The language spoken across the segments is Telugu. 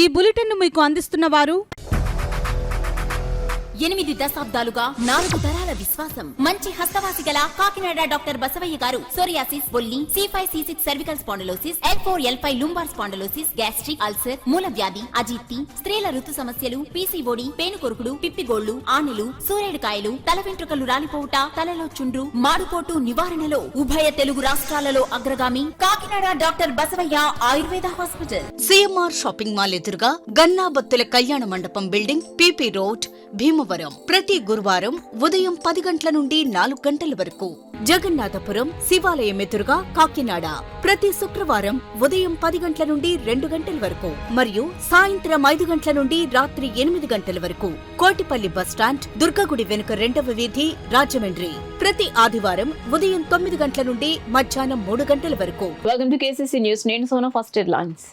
ఈ బులెటిన్ను మీకు అందిస్తున్న వారు 8 దశాబ్దాలుగా 4 తరాల విశ్వాసం. మంచి హస్తవాసి గల కాకినాడ డాక్టర్ బసవయ్య గారు సోరియాసిస్, బొల్లి, C5, C6 cervical spondylosis, L4, L5 lumbar spondylosis, gastric ulcer, మూల వ్యాధి, అజీర్తి, స్త్రీల ఋతు సమస్యలు, PCOD, పేనుకొరుకుడు, పిప్పిగోళ్లు, ఆనెలు, సూరేడుకాయలు, తల వెంట్రుకలు రాలిపోవుట, తలలో చుండ్రు, మాడుకోటు నివారణలో ఉభయ తెలుగు రాష్ట్రాలలో అగ్రగామి Kakinada doctor Basavaiah Ayurveda hospital. CMR shopping mall ఎదురుగా గన్నాబత్తుల కళ్యాణ మండపం బిల్డింగ్, PP రోడ్, భీమవరం. ప్రతి గురువారం ఉదయం 10 గంటల నుండి 4 గంటల వరకు. జగన్నాథపురం శివాలయం ఎదురుగా కాకినాడ ప్రతి శుక్రవారం ఉదయం 10 గంటల నుండి 2 గంటల వరకు మరియు సాయంత్రం 5 గంటల నుండి రాత్రి 8 గంటల వరకు. కోటిపల్లి బస్టాండ్, దుర్గగుడి వెనుక 2వ వీధి, రాజమండ్రి. ప్రతి ఆదివారం ఉదయం 9 గంటల నుండి మధ్యాహ్నం 3 గంటల వరకు. Welcome to KCC news. నేను సోనా. First headlines.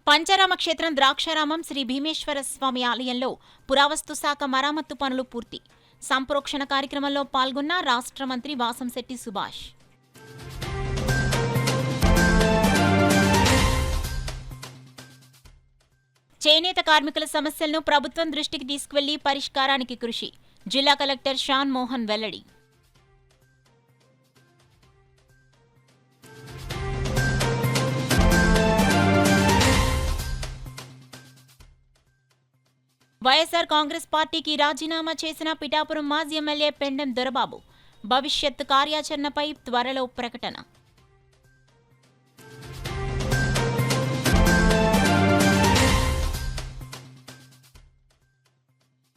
పంచరామ క్షేత్రం ద్రాక్షారామం శ్రీ భీమేశ్వర స్వామి ఆలయంలో పురావస్తు శాఖ మరామత్తు పనులు పూర్తి. సంప్రోక్షణ కార్యక్రమంలో పాల్గొన్న రాష్ట్ర మంత్రి వాసంశెట్టి సుభాష్. చేనేత కార్మికుల సమస్యలను ప్రభుత్వం దృష్టికి తీసుకువెళ్లి పరిష్కారానికి కృషి. జిల్లా కలెక్టర్ షాన్ మోహన్ వెల్లడి. వైఎస్ఆర్ కాంగ్రెస్ పార్టీకి రాజీనామా చేసిన పిఠాపురం మాజీ ఎమ్మెల్యే పెండెం దొరబాబు. భవిష్యత్ కార్యాచరణపై త్వరలో ప్రకటన.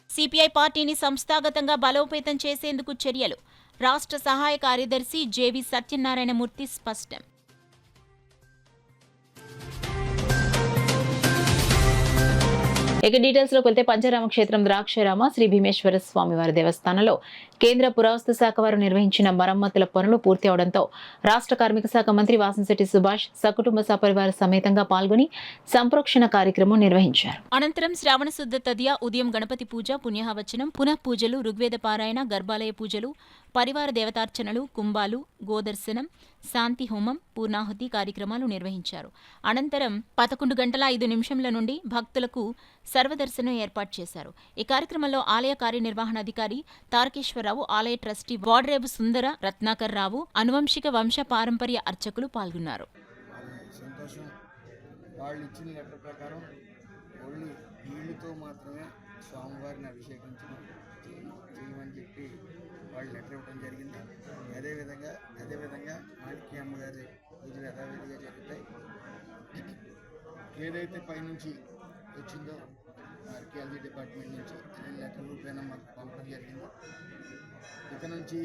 సిపిఐ పార్టీని సంస్థాగతంగా బలోపేతం చేసేందుకు చర్యలు. రాష్ట్ర సహాయ కార్యదర్శి జేవి సత్యనారాయణమూర్తి స్పష్టం. ఇక డీటెయిల్స్ లోకి వెళ్తే పంచరామ క్షేత్రం ద్రాక్షారామ శ్రీ భీమేశ్వర స్వామి వారి దేవస్థానంలో కేంద్ర పురావస్తు శాఖ వారు నిర్వహించిన మరమ్మతుల పనులు పూర్తి అవడంతో రాష్ట్ర కార్మిక శాఖ మంత్రి వాసంశెట్టి సుభాష్ సకుటుంబ సపరివార సమేతంగా పాల్గొని సంప్రోక్షణ కార్యక్రమం నిర్వహించారు. అనంతరం శ్రావణ శుద్ధ తదియ ఉదయం గణపతి పూజ, పుణ్యహవచనం, పునః పూజలు, ఋగ్వేద పారాయణ, గర్భాలయ పూజలు, పరివార దేవతార్చనలు, కుంభాలు, గోదర్శనం, శాంతి హోమం, పూర్ణాహుతి కార్యక్రమాలు నిర్వహించారు. అనంతరం 11 గంటల 5 నిమిషంల నుండి భక్తులకు సర్వదర్శనం ఏర్పాటు చేశారు. ఈ కార్యక్రమంలో ఆలయ కార్యనిర్వహణాధికారి తారకేశ్వరరావు, ఆలయ ట్రస్టీ వాడ్రేబు సుందర రత్నాకర్ రావు, అనువంశిక వంశ పారంపర్య అర్చకులు పాల్గొన్నారు. వాళ్ళు లెటర్ ఇవ్వడం జరిగింది. అదేవిధంగా మాణిక్య అమ్మగారి పూజలు యథావిధిగా జరుగుతాయి. ఏదైతే పైనుంచి వచ్చిందో ఆర్కియాలజీ డిపార్ట్మెంట్ నుంచి లెటర్ రూపేణ మాకు పంపడం జరిగింది. ఇక నుంచి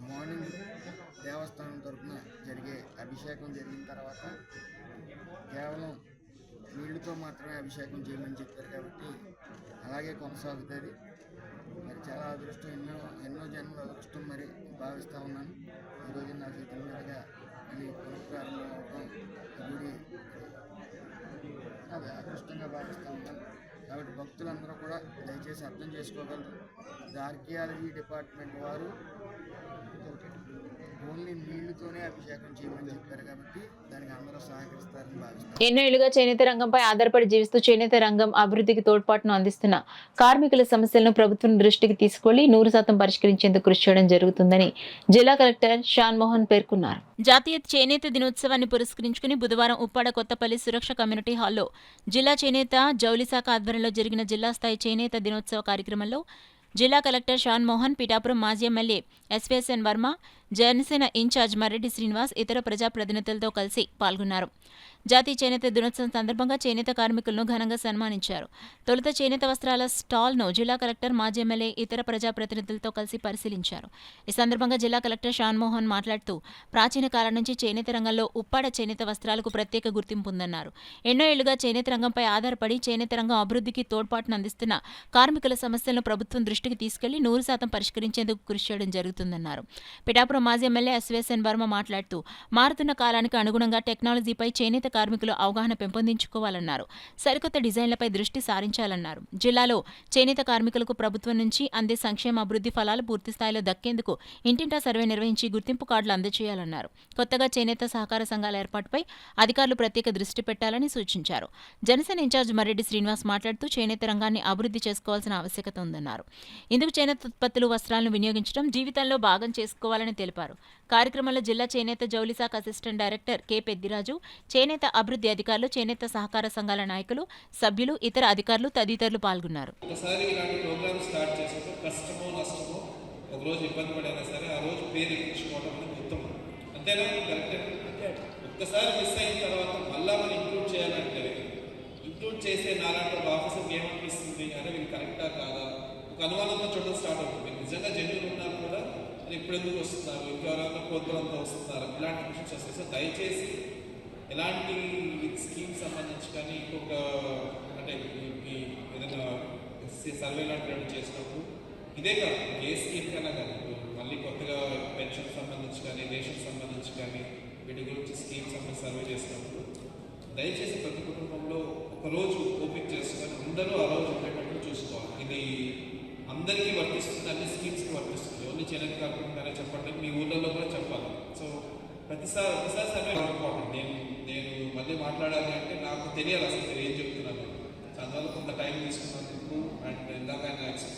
మార్నింగ్ దేవస్థానం తరఫున జరిగే అభిషేకం జరిగిన తర్వాత కేవలం నీళ్లతో మాత్రమే అభిషేకం చేయమని చెప్పారు కాబట్టి అలాగే కొనసాగుతుంది. మరి చాలా అదృష్టం, ఎన్నో జన్మల అదృష్టం మరి భావిస్తూ ఉన్నాను. ఈరోజు నా చేతుల మీదుగా మళ్ళీ పునఃప్రారంభం అవడం గుడి అది అదృష్టంగా భావిస్తూ ఉన్నాను. కాబట్టి భక్తులందరూ కూడా దయచేసి అర్థం చేసుకోగలరు. ఆర్కియాలజీ డిపార్ట్మెంట్ వారు ఓన్లీ నీళ్లతోనే అభిషేకం చేయమని చెప్పారు కాబట్టి దానికి అందరూ సహకరిస్తారని భావిస్తారు. ఎన్నో ఏళ్లుగా చేనేత రంగంపై ఆధారపడి జీవిస్తూ చేనేత రంగం అభివృద్ధికి తోడ్పాటును అందిస్తున్న కార్మికుల సమస్యలను ప్రభుత్వం దృష్టికి తీసుకెళ్లి 100% పరిష్కరించేందుకు కృషి చేయడం జరుగుతుందని జిల్లా కలెక్టర్ షాన్ మోహన్ పేర్కొన్నారు. జాతీయ చేనేత దినోత్సవాన్ని పురస్కరించుకుని బుధవారం ఉప్పాడ కొత్తపల్లి సురక్ష కమ్యూనిటీ హాల్లో జిల్లా చేనేత జౌళి శాఖ ఆధ్వర్యంలో జరిగిన జిల్లా స్థాయి చేనేత దినోత్సవ కార్యక్రమంలో జిల్లా కలెక్టర్ షాన్ మోహన్, పిఠాపురం మాజీ ఎమ్మెల్యే ఎస్వేఎస్ఎన్ వర్మ, జనసేన ఇన్ఛార్జ్ మర్రెడ్డి శ్రీనివాస్ ఇతర ప్రజాప్రతినిధులతో కలిసి పాల్గొన్నారు. జాతీయ చేనేత దినోత్సవం సందర్భంగా చేనేత కార్మికులను ఘనంగా సన్మానించారు. తొలుత చేనేత వస్త్రాల స్టాల్ను జిల్లా కలెక్టర్, మాజీ ఎమ్మెల్యే, ఇతర ప్రజాప్రతినిధులతో కలిసి పరిశీలించారు. ఈ సందర్భంగా జిల్లా కలెక్టర్ షాన్ మోహన్ మాట్లాడుతూ ప్రాచీన కాలం నుంచి చేనేత రంగంలో ఉప్పాడ చేనేత వస్త్రాలకు ప్రత్యేక గుర్తింపు ఉందన్నారు. ఎన్నో ఏళ్లుగా చేనేత రంగంపై ఆధారపడి చేనేత రంగం అభివృద్ధికి తోడ్పాటును అందిస్తున్న కార్మికుల సమస్యలను ప్రభుత్వం దృష్టికి తీసుకెళ్లి 100% పరిష్కరించేందుకు కృషి చేయడం జరుగుతుందన్నారు. పిఠాపురం పిఠాపురం మాజీ ఎమ్మెల్యే ఎస్వేఎన్ వర్మ మాట్లాడుతూ మారుతున్న కాలానికి అనుగుణంగా టెక్నాలజీపై చేనేత కార్మికులు అవగాహన పెంపొందించుకోవాలన్నారు. సరికొత్త డిజైన్లపై దృష్టి సారించాలన్నారు. జిల్లాలో చేనేత కార్మికులకు ప్రభుత్వం నుంచి అందే సంక్షేమ అభివృద్ధి ఫలాలు పూర్తిస్థాయిలో దక్కేందుకు ఇంటింటా సర్వే నిర్వహించి గుర్తింపు కార్డులు అందజేయాలన్నారు. కొత్తగా చేనేత సహకార సంఘాల ఏర్పాటుపై అధికారులు ప్రత్యేక దృష్టి పెట్టాలని సూచించారు. జనసేన ఇన్ఛార్జ్ మర్రెడ్డి శ్రీనివాస్ మాట్లాడుతూ చేనేత రంగాన్ని అభివృద్ధి చేసుకోవాల్సిన ఆవశ్యకత ఉందన్నారు. ఇందుకు చేనేత ఉత్పత్తులు, వస్త్రాలను వినియోగించడం జీవితంలో భాగం చేసుకోవాలని తెలిపారు. కార్యక్రమంలో జిల్లా చేనేత జౌళి శాఖ అసిస్టెంట్ డైరెక్టర్ కె పెద్దిరాజు, చేనేత అభివృద్ధి అధికారులు, చేనేత సహకార సంఘాల నాయకులు, సభ్యులు, ఇతర అధికారులు తదితరులు పాల్గొన్నారు. ఒకసారి ఇలాంటి ప్రోగ్రామ్ స్టార్ట్ చేసినప్పుడు కష్టమో నష్టమో ఒక రోజు ఇబ్బంది పడైనా సరే ఆ రోజు పేరు ఎక్కించుకోవడం అనేది ఉత్తమం. అంతేనా? కరెక్టే. ఒక్కసారి మిస్ అయిన తర్వాత మళ్ళా మనం ఇంక్లూడ్ చేయాలంటే ఇంక్లూడ్ చేసే నాలాంటి ఒక ఆఫీసర్కి ఏమనిపిస్తుంది అంటే వీళ్ళు కరెక్టా కాదా ఒక అనుమానంతో చూడడం స్టార్ట్ అవుతుంది. నిజంగా జెన్యూన్ ఉన్నా కూడా అది ఇప్పుడు ఎందుకు వస్తున్నారు, ఇంకెవరైనా కోతులంతా వస్తున్నారు, ఇలాంటి క్వశ్చన్స్ వస్తాయి. సో దయచేసి ఎలాంటి స్కీమ్ సంబంధించి కానీ ఇంకొక అంటే ఏదైనా సర్వే లాంటి చేసినప్పుడు ఇదే కాదు ఏ స్కీమ్ కన్నా కానీ మళ్ళీ కొత్తగా పెన్షన్ సంబంధించి కానీ రేషన్ సంబంధించి కానీ వీటి గురించి స్కీమ్స్ అన్ని సర్వే చేసినప్పుడు దయచేసి ప్రతి కుటుంబంలో ఒకరోజు ఓపిక చేసుకొని అందరూ ఆ రోజు ఉండేటప్పుడు చూసుకోవాలి. ఇది అందరికీ వర్తిస్తుంది, అన్ని స్కీమ్స్కి వర్తిస్తుంది. ఓన్లీ చేనేత కాకుండానే చెప్పండి, మీ ఊళ్ళలో కూడా చెప్పాలి. సో ఒకసారి సర్వే ఇంపార్టెంట్. నేను మళ్ళీ మాట్లాడాలి అంటే నాకు తెలియాలి అసలు మీరు ఏం చెప్తున్నారు. అందువల్ల కొంత టైం తీసుకున్నందుకు అండ్ ఇందాక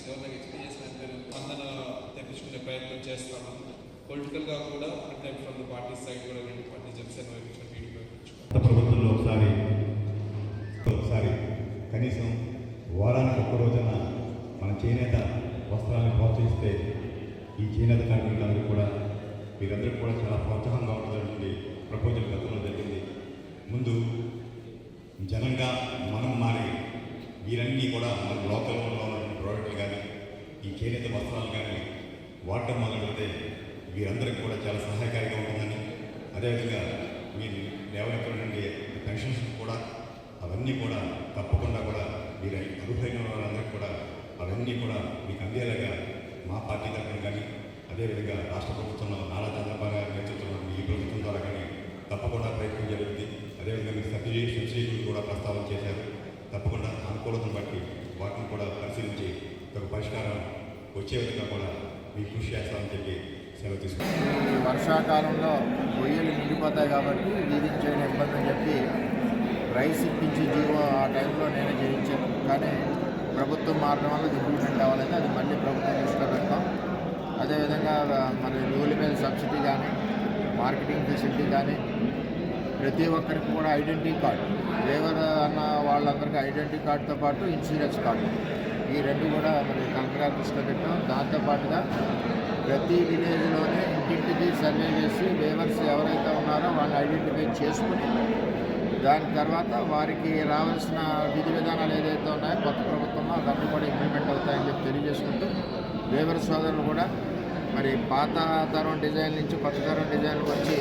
గవర్నమెంట్ ఎక్స్ప్లెయిన్ చేసినట్టు స్పందన తెప్పించుకునే ప్రయత్నం చేస్తాను. పొలిటికల్గా కూడా అంటే ఫ్రమ్ ద పార్టీ సైడ్ కూడా రెండు పార్టీ జనసేన ప్రభుత్వంలో ఒకసారి కనీసం వారానికి ఒక్క రోజున మన చేనేత వస్త్రాలను ప్రోత్సహిస్తే ఈ చేనేత కార్మికులందరూ కూడా వీరందరికీ కూడా చాలా ప్రోత్సాహంగా ఉంటుందండి. ప్రపోజల్ గతంలో జరిగింది. ముందు జనంగా మనం మారి వీరన్నీ కూడా మన లోకల్లో ఉన్న ప్రోడక్ట్లు కానీ ఈ చేనేత వస్త్రాలు కానీ వాడటం మొదలెడితే వీరందరికీ కూడా చాలా సహాయకారిగా ఉంటుందని, అదేవిధంగా మీరు లేవనెత్తినటువంటి పెన్షన్స్ కూడా అవన్నీ కూడా తప్పకుండా కూడా మీరు అర్హులైన వాళ్ళందరికీ కూడా అవన్నీ కూడా మీకు అందేలాగా మా పార్టీ తరఫున కానీ అదేవిధంగా రాష్ట్ర ప్రభుత్వంలో నారా చంద్రబాబు గారి నేతృత్వంలో ఈ ప్రభుత్వం ద్వారా కానీ తప్పకుండా ప్రయత్నం జరుగుతుంది. అదేవిధంగా మీరు సబ్సిడీలు కూడా ప్రస్తావన చేశారు. తప్పకుండా అనుకూలతను బట్టి వాటిని కూడా పరిశీలించి ఒక పరిష్కారం వచ్చే విధంగా కూడా మీ కృషి చేస్తామని చెప్పి సెలవు తీసుకుంటాం. వర్షాకాలంలో గొయ్యలు నిండిపోతాయి కాబట్టి వీధింగ్ చేయడం ఇబ్బంది అని చెప్పి రైస్ ఇప్పించి జీవో ఆ టైంలో నేనే చేయించాను. కానీ ప్రభుత్వం మారడం వల్ల ఇంప్లిమెంట్ అవ్వలేదు. అది మళ్ళీ ప్రభుత్వం దృష్టిలో పెడతాం. అదేవిధంగా మన నూనె మీద సబ్సిడీ కానీ మార్కెటింగ్ ఫెసిలిటీ కానీ ప్రతి ఒక్కరికి కూడా ఐడెంటిటీ కార్డు, డ్రైవర్ అన్న వాళ్ళందరికీ ఐడెంటిటీ కార్డుతో పాటు ఇన్సూరెన్స్ కార్డు, ఈ రెండు కూడా మరి కలెక్టర్ గారి దృష్టిలో పెట్టాం. దాంతోపాటుగా ప్రతి విలేజ్లోనే ఇంటింటికి సర్వే చేసి వేవర్స్ ఎవరైతే ఉన్నారో వాళ్ళని ఐడెంటిఫై చేసుకుని దాని తర్వాత వారికి రావాల్సిన విధి విధానాలు ఏదైతే ఉన్నాయో కొత్త ప్రభుత్వంలో అవన్నీ కూడా ఇంప్లిమెంట్ అవుతాయని చెప్పి తెలియజేసుకుంటూ వేవర్ సోదరులు కూడా మరి పాత తరం డిజైన్ నుంచి కొత్త తరం డిజైన్కి వచ్చి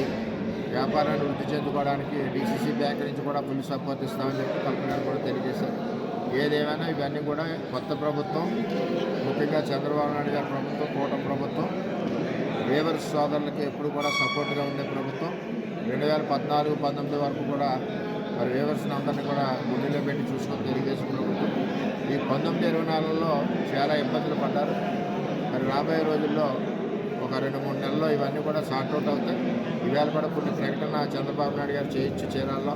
వ్యాపారాన్ని వృద్ధి చెందుకోవడానికి డీసీసీ బ్యాంక్ నుంచి కూడా ఫుల్ సపోర్ట్ ఇస్తామని చెప్పి కలెక్టర్ గారు కూడా తెలియజేశారు. ఏదేమైనా ఇవన్నీ కూడా కొత్త ప్రభుత్వం, ముఖ్యంగా చంద్రబాబు నాయుడు గారి ప్రభుత్వం, కూటమి ప్రభుత్వం వేవర్ సోదరులకి ఎప్పుడు కూడా సపోర్ట్గా ఉండే ప్రభుత్వం. 2014-19 వరకు కూడా మరి వేవర్స్ని అందరినీ కూడా గుండెలో పెట్టి చూసుకొని తెలుగుదేశం ప్రభుత్వం. ఈ 19-24లో చాలా ఇబ్బందులు పడ్డారు. మరి రాబోయే రోజుల్లో ఒక 2-3 నెలల్లో ఇవన్నీ కూడా సార్ట్అవుట్ అవుతాయి. ఇవాళ కూడా కొన్ని ప్రకటన చంద్రబాబు నాయుడు గారు చేయించి చీరాల్లో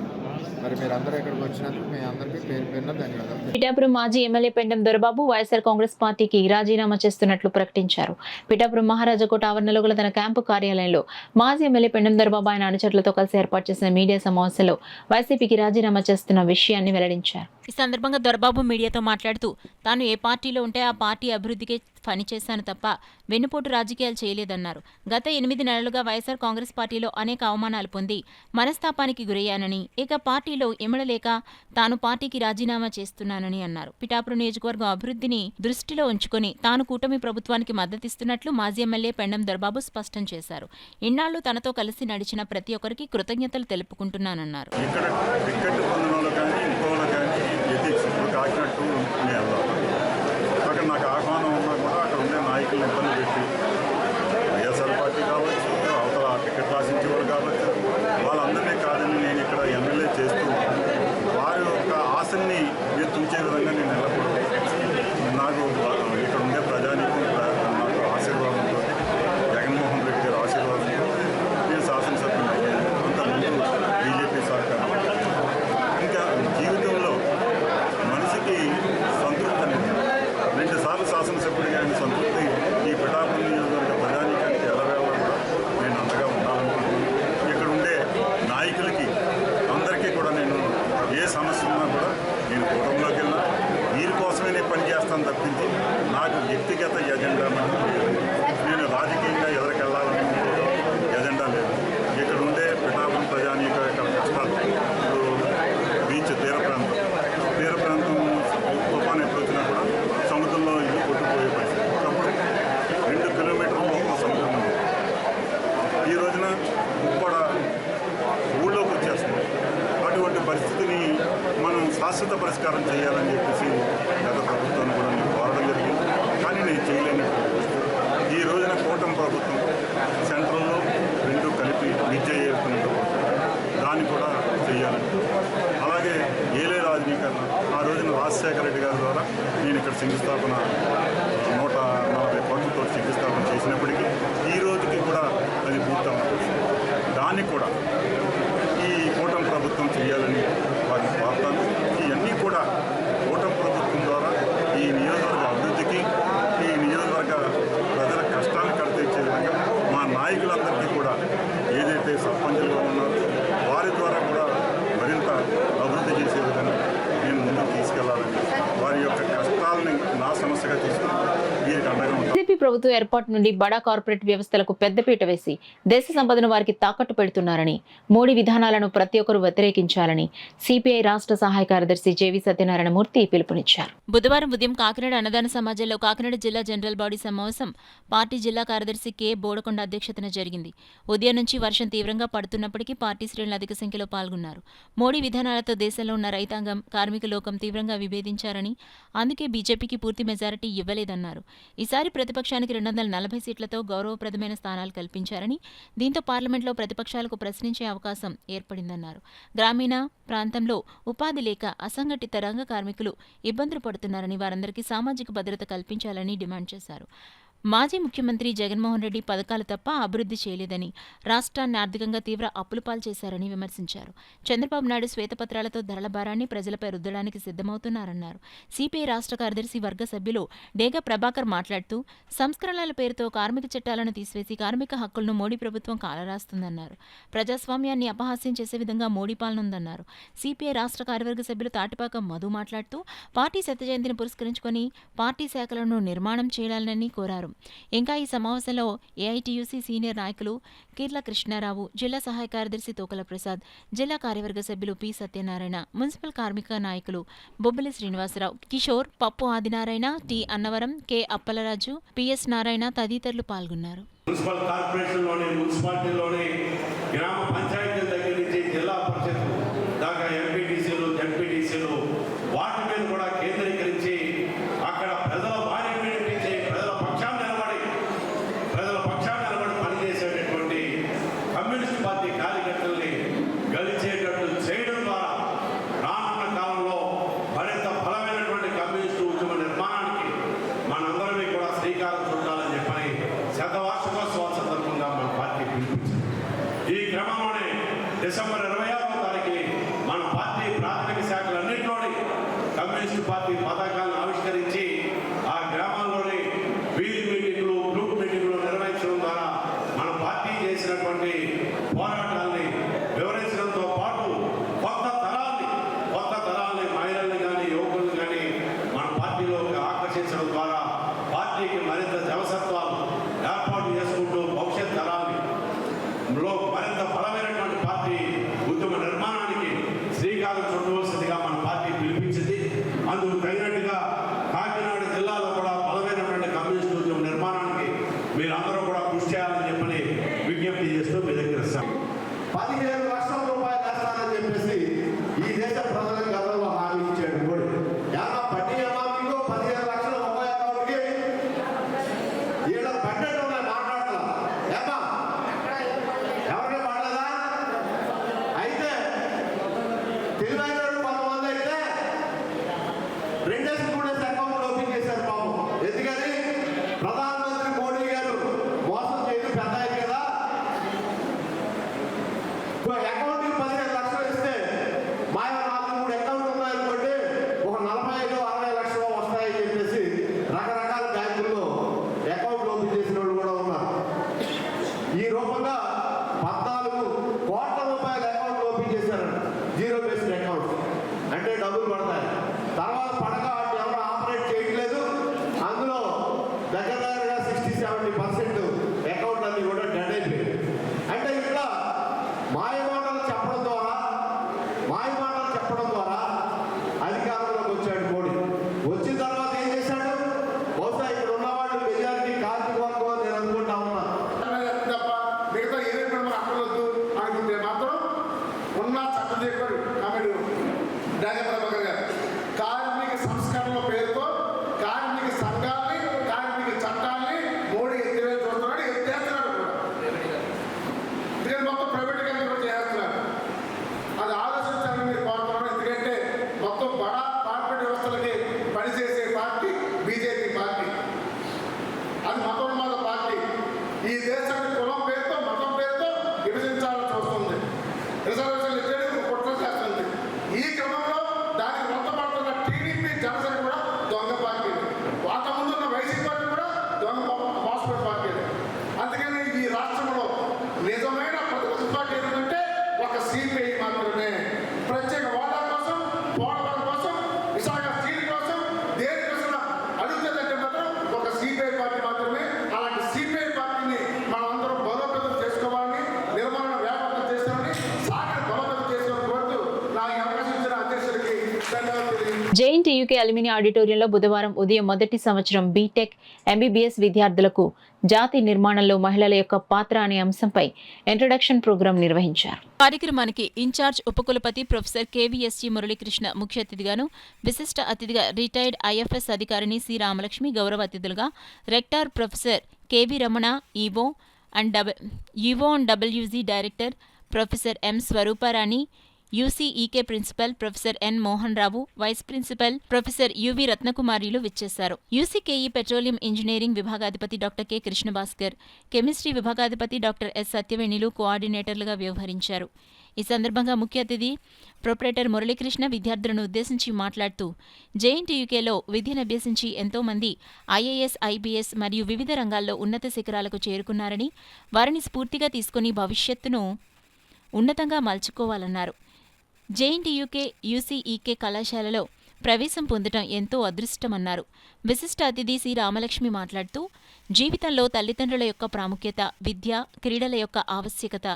మరి మీరందరూ ఇక్కడికి వచ్చినందుకు మీ అందరికీ పేరు పేరున ధన్యవాదాలు. పిఠాపురం మాజీ ఎమ్మెల్యే పెండెం దొరబాబు వైఎస్ఆర్ కాంగ్రెస్ పార్టీకి రాజీనామా చేస్తున్నట్లు ప్రకటించారు. పిఠాపురం మహారాజాకోట ఆవరణలో గల తన క్యాంపు కార్యాలయంలో మాజీ ఎమ్మెల్యే పెండెం దొరబాబు ఆయన అనుచరులతో కలిసి ఏర్పాటు చేసిన మీడియా సమావేశంలో వైసీపీకి రాజీనామా చేస్తున్న విషయాన్ని వెల్లడించారు. ఈ సందర్భంగా దొరబాబు మీడియాతో మాట్లాడుతూ తాను ఏ పార్టీలో ఉంటే ఆ పార్టీ అభివృద్ధికే పనిచేశాను తప్ప వెన్నుపోటు రాజకీయాలు చేయలేదన్నారు. గత 8 నెలలుగా వైఎస్ఆర్ కాంగ్రెస్ పార్టీలో అనేక అవమానాలు పొంది మనస్తాపానికి గురయ్యానని, ఇక పార్టీలో ఇమడలేక తాను పార్టీకి రాజీనామా చేస్తున్నానని అన్నారు. పిఠాపురం నియోజకవర్గం అభివృద్ధిని దృష్టిలో ఉంచుకొని తాను కూటమి ప్రభుత్వానికి మద్దతిస్తున్నట్లు మాజీ ఎమ్మెల్యే పెండెం దొరబాబు స్పష్టం చేశారు. ఇన్నాళ్లు తనతో కలిసి నడిచిన ప్రతి ఒక్కరికి కృతజ్ఞతలు తెలుపుకుంటున్నానన్నారు. అక్కడ నాకు ఆహ్వానం ఉన్నా కూడా అక్కడ ఉండే నాయకులను ఇబ్బంది పెట్టి వైఎస్ఆర్ పార్టీ కావచ్చు, శాసనసభ్యుడిగా ఆయన సంతృప్తి ఈ పిఠాపురం నియోజకవర్గ ప్రజానీకానికి ఎల్లవేళ కూడా నేను అండగా ఉండాలనుకుంటున్నాను. ఇక్కడ ఉండే నాయకులకి అందరికీ కూడా నేను ఏ సమస్య ఉన్నా కూడా నేను కూటమిలోకి వెళ్ళినా వీరి కోసమే నేను పనిచేస్తాను తప్పించి నాకు వ్యక్తిగత ఎజెండా నేను రాజకీయంగా ఎదురుకెళ్ళాలని ఎజెండా లేదు. ఇక్కడ ఉండే పిఠాపురం ప్రజానీక కష్టాలు ఇప్పుడు బీచ్ తీర ప్రాంతం తుఫాను ఎప్పుడు వచ్చినా కూడా సముద్రంలో ఇల్లు కొట్టుకుపోయే పరిస్థితి. ఒకప్పుడు 2 కిలోమీటర్ల లోపల సముద్రం ఉంది. ఈ రోజున ఉప్పడ ఊళ్ళోకి వచ్చేస్తుంది. అటువంటి పరిస్థితిని మనం శాశ్వత పరిష్కారం చేయాలని చెప్పేసి గత ప్రభుత్వాన్ని కూడా నేను కోరడం జరిగింది. కానీ నేను చేయలేనటువంటి ఈ రోజున కూటమి ప్రభుత్వం సెంట్రల్లో 2 కలిపి విద్య చేస్తున్నట్టు దాన్ని కూడా చేయాలని. అలాగే ఏలే రాజనీకరణ ఆ రోజున రాజశేఖర రెడ్డి గారి ద్వారా నేను ఇక్కడ శంకుస్థాపన 140 కోట్లతో శంకుస్థాపన చేసినప్పటికీ ఈ రోజుకి కూడా అది పూర్తవుతుంది. దాన్ని కూడా ఈ కూటమి ప్రభుత్వం చేయాలని వారిని కోరుతాను. ఇవన్నీ కూడా కూటమి ప్రభుత్వం ద్వారా ఈ నియోజకవర్గ అభివృద్ధికి ఈ నియోజకవర్గ ప్రజల కష్టాన్ని కడితీర్చే విధంగా మా నాయకులందరికీ కూడా ఏదైతే సర్పంచులుగా ఉన్నారో వారి ద్వారా కూడా మరింత అభివృద్ధి చేసే విధంగా నేను ముందుకు తీసుకెళ్లాలని వారి యొక్క కష్టాలని నా సమస్యగా తీసుకుని వీరికి అండగా ఉంటాను. బీజేపీ ప్రభుత్వం ఏర్పాటు నుండి బడా కార్పొరేట్ వ్యవస్థలకు పెద్దపీట వేసి దేశ సంపదను వారికి తాకట్టు పెడుతున్నారని, మోడీ విధానాలను ప్రతి ఒక్కరూ వ్యతిరేకించాలని సిపిఐ రాష్ట్ర సహాయ కార్యదర్శి జేవి సత్యనారాయణమూర్తి పిలుపునిచ్చారు. బుధవారం ఉదయం కాకినాడ అన్నదాన సమాజంలో కాకినాడ జిల్లా జనరల్ బాడీ సమావేశం పార్టీ జిల్లా కార్యదర్శి కె బోడకొండ అధ్యక్షతన జరిగింది. ఉదయం నుంచి వర్షం తీవ్రంగా పడుతున్నప్పటికీ పార్టీ శ్రేణులు అధిక సంఖ్యలో పాల్గొన్నారు. మోడీ విధానాలతో దేశంలో ఉన్న రైతాంగం, కార్మిక లోకం తీవ్రంగా విభేదించారని, అందుకే బీజేపీకి పూర్తి మెజారిటీ ఇవ్వలేదన్నారు. ఈసారి ప్రతిపక్షానికి 240 సీట్లతో గౌరవప్రదమైన స్థానాలు కల్పించారని, దీంతో పార్లమెంట్లో ప్రతిపక్షాలకు ప్రశ్నించే అవకాశం ఏర్పడిందన్నారు. గ్రామీణ ప్రాంతంలో ఉపాధి లేక అసంఘటిత రంగ కార్మికులు ఇబ్బందులు పడుతున్నారని, వారందరికీ సామాజిక భద్రత కల్పించాలని డిమాండ్ చేశారు. మాజీ ముఖ్యమంత్రి జగన్మోహన్ రెడ్డి పథకాలు తప్ప అభివృద్ధి చేయలేదని, రాష్ట్రాన్ని ఆర్థికంగా తీవ్ర అప్పులపాలు చేశారని విమర్శించారు. చంద్రబాబు నాయుడు శ్వేతపత్రాలతో ధరల భారాన్ని ప్రజలపై రుద్దడానికి సిద్ధమవుతున్నారన్నారు. సిపిఐ రాష్ట్ర కార్యదర్శి వర్గ సభ్యులు డేగ ప్రభాకర్ మాట్లాడుతూ, సంస్కరణల పేరుతో కార్మిక చట్టాలను తీసివేసి కార్మిక హక్కులను మోడీ ప్రభుత్వం కాలరాస్తుందన్నారు. ప్రజాస్వామ్యాన్ని అపహాస్యం చేసే విధంగా మోడీ పాలన ఉందన్నారు. సిపిఐ రాష్ట్ర కార్యవర్గ సభ్యులు తాటిపాక మధు మాట్లాడుతూ, పార్టీ శత జయంతిని పురస్కరించుకొని పార్టీ శాఖలను నిర్మాణం చేయాలని కోరారు. ఇంకా ఈ సమావేశంలో ఏఐటీయూసీ సీనియర్ నాయకులు కీర్ల కృష్ణారావు, జిల్లా సహాయ కార్యదర్శి తోకల ప్రసాద్, జిల్లా కార్యవర్గ సభ్యులు పి సత్యనారాయణ, మున్సిపల్ కార్మిక నాయకులు బొబ్బిలి శ్రీనివాసరావు, కిషోర్, పప్పు Adinarayana, T Annavaram, K Appalaraju, PS Narayana తదితరులు పాల్గొన్నారు. మున్సిపల్ కార్పొరేషన్లోని, మున్సిపాలిటీలోని, గ్రామ పంచాయతీల దగ్గర నుంచి జిల్లా పరిషత్ దాకా ఎంపీటీసీలు, జడ్పీటీసీలు వాటి మీద కూడా కేంద్రీకరించి అక్కడ ప్రజల వారిని వినిపించి ప్రజల పక్షాన్ని నిలబడి పనిచేసేటటువంటి కమ్యూనిస్ట్ పార్టీ కార్యకర్తల్ని గెలిచేటట్టు చేయడం ద్వారా రానున్న కాలంలో మరింత బలమైనటువంటి కమ్యూనిస్టు ఉద్యమ నిర్మాణానికి మనందరినీ కూడా శ్రీకారం చుట్టాలని చెప్పని శతవార్షికోత్సవాల సందర్భంగా మన పార్టీ పిలుపునిచ్చింది. ఈ క్రమంలోనే డిసెంబర్ 26వ తారీఖు మన పార్టీ ప్రాథమిక శాఖలన్నింటిలోని కమ్యూనిస్టు పార్టీ పతాకాలను ఆవిష్కరించి ఆ గ్రామాల్లోని వీధి మీటింగ్లు, గ్రూప్ మీటింగ్లు నిర్వహించడం ద్వారా మన పార్టీ చేసినటువంటి పోరాటాల్ని వివరించడంతో పాటు కొత్త తరాల్ని మహిళల్ని కానీ యువకుల్ని కానీ మన పార్టీలోకి ఆకర్షించడం ద్వారా పార్టీకి మరింత జవసత్వాలు ఏర్పాటు చేసుకుంటూ భవిష్యత్ తరాల్ని మరింత బలమైనటువంటి పార్టీ ఉద్యమ నిర్మాణానికి శ్రీకారం చుట్టవలసిందిగా మన పార్టీ పిలిపించింది. అందుకు తగినట్టుగా కాకినాడ జిల్లాలో కూడా బలమైనటువంటి కమ్యూనిస్టు ఉద్యమ నిర్మాణానికి మీరందరూ కూడా కృషి చేయాలని చెప్పని విజ్ఞప్తి చేస్తూ మీ దగ్గర 15 లక్షల రూపాయలు వేస్తానని చెప్పేసి ఈ దేశ ప్రజలకు గతంలో హామీ ఇచ్చాడు కూడా. పట్టి అమామీలో 15 లక్షల ఒక్క అకౌంట్కి ఈడ యూకే అల్యూమిని ఆడిటోరియంలో బుధవారం ఉదయం మొదటి సంవత్సరం బీటెక్ ఎంబీబీఎస్ విద్యార్థులకు జాతి నిర్మాణంలో మహిళల యొక్క పాత్ర అనే అంశంపై ఇంట్రొడక్షన్ ప్రోగ్రాం నిర్వహించారు. కార్యక్రమానికి ఇన్ఛార్జ్ ఉపకులపతి ప్రొఫెసర్ కేవీఎస్జీ మురళీకృష్ణ ముఖ్య అతిథిగాను, విశిష్ట అతిథిగా రిటైర్డ్ ఐఎఫ్ఎస్ అధికారిని సి రామలక్ష్మి, గౌరవ అతిథులుగా rector professor KV Ramana, EO and WG director professor M Swaruparani, UCEK principal professor N Mohan Rao, vice principal professor UV రత్నకుమారిలు విచ్చేశారు. యూసీకేఈ పెట్రోలియం ఇంజనీరింగ్ విభాగాధిపతి డాక్టర్ కె కృష్ణభాస్కర్, కెమిస్ట్రీ విభాగాధిపతి డాక్టర్ ఎస్ సత్యవేణిలు కోఆర్డినేటర్లుగా వ్యవహరించారు. ఈ సందర్భంగా ముఖ్య అతిథి ప్రొపరేటర్ మురళీకృష్ణ విద్యార్థులను ఉద్దేశించి మాట్లాడుతూ, జేఎన్టీయూకేలో విద్యనభ్యసించి ఎంతోమంది ఐఏఎస్, ఐపీఎస్ మరియు వివిధ రంగాల్లో ఉన్నత శిఖరాలకు చేరుకున్నారని, వారిని స్ఫూర్తిగా తీసుకుని భవిష్యత్తును ఉన్నతంగా మలుచుకోవాలన్నారు. జేఎన్టీయూకే యూసీఈకే కళాశాలలో ప్రవేశం పొందడం ఎంతో అదృష్టమన్నారు. విశిష్ట అతిథి సి రామలక్ష్మి మాట్లాడుతూ, జీవితంలో తల్లిదండ్రుల యొక్క ప్రాముఖ్యత, విద్య, క్రీడల యొక్క ఆవశ్యకత,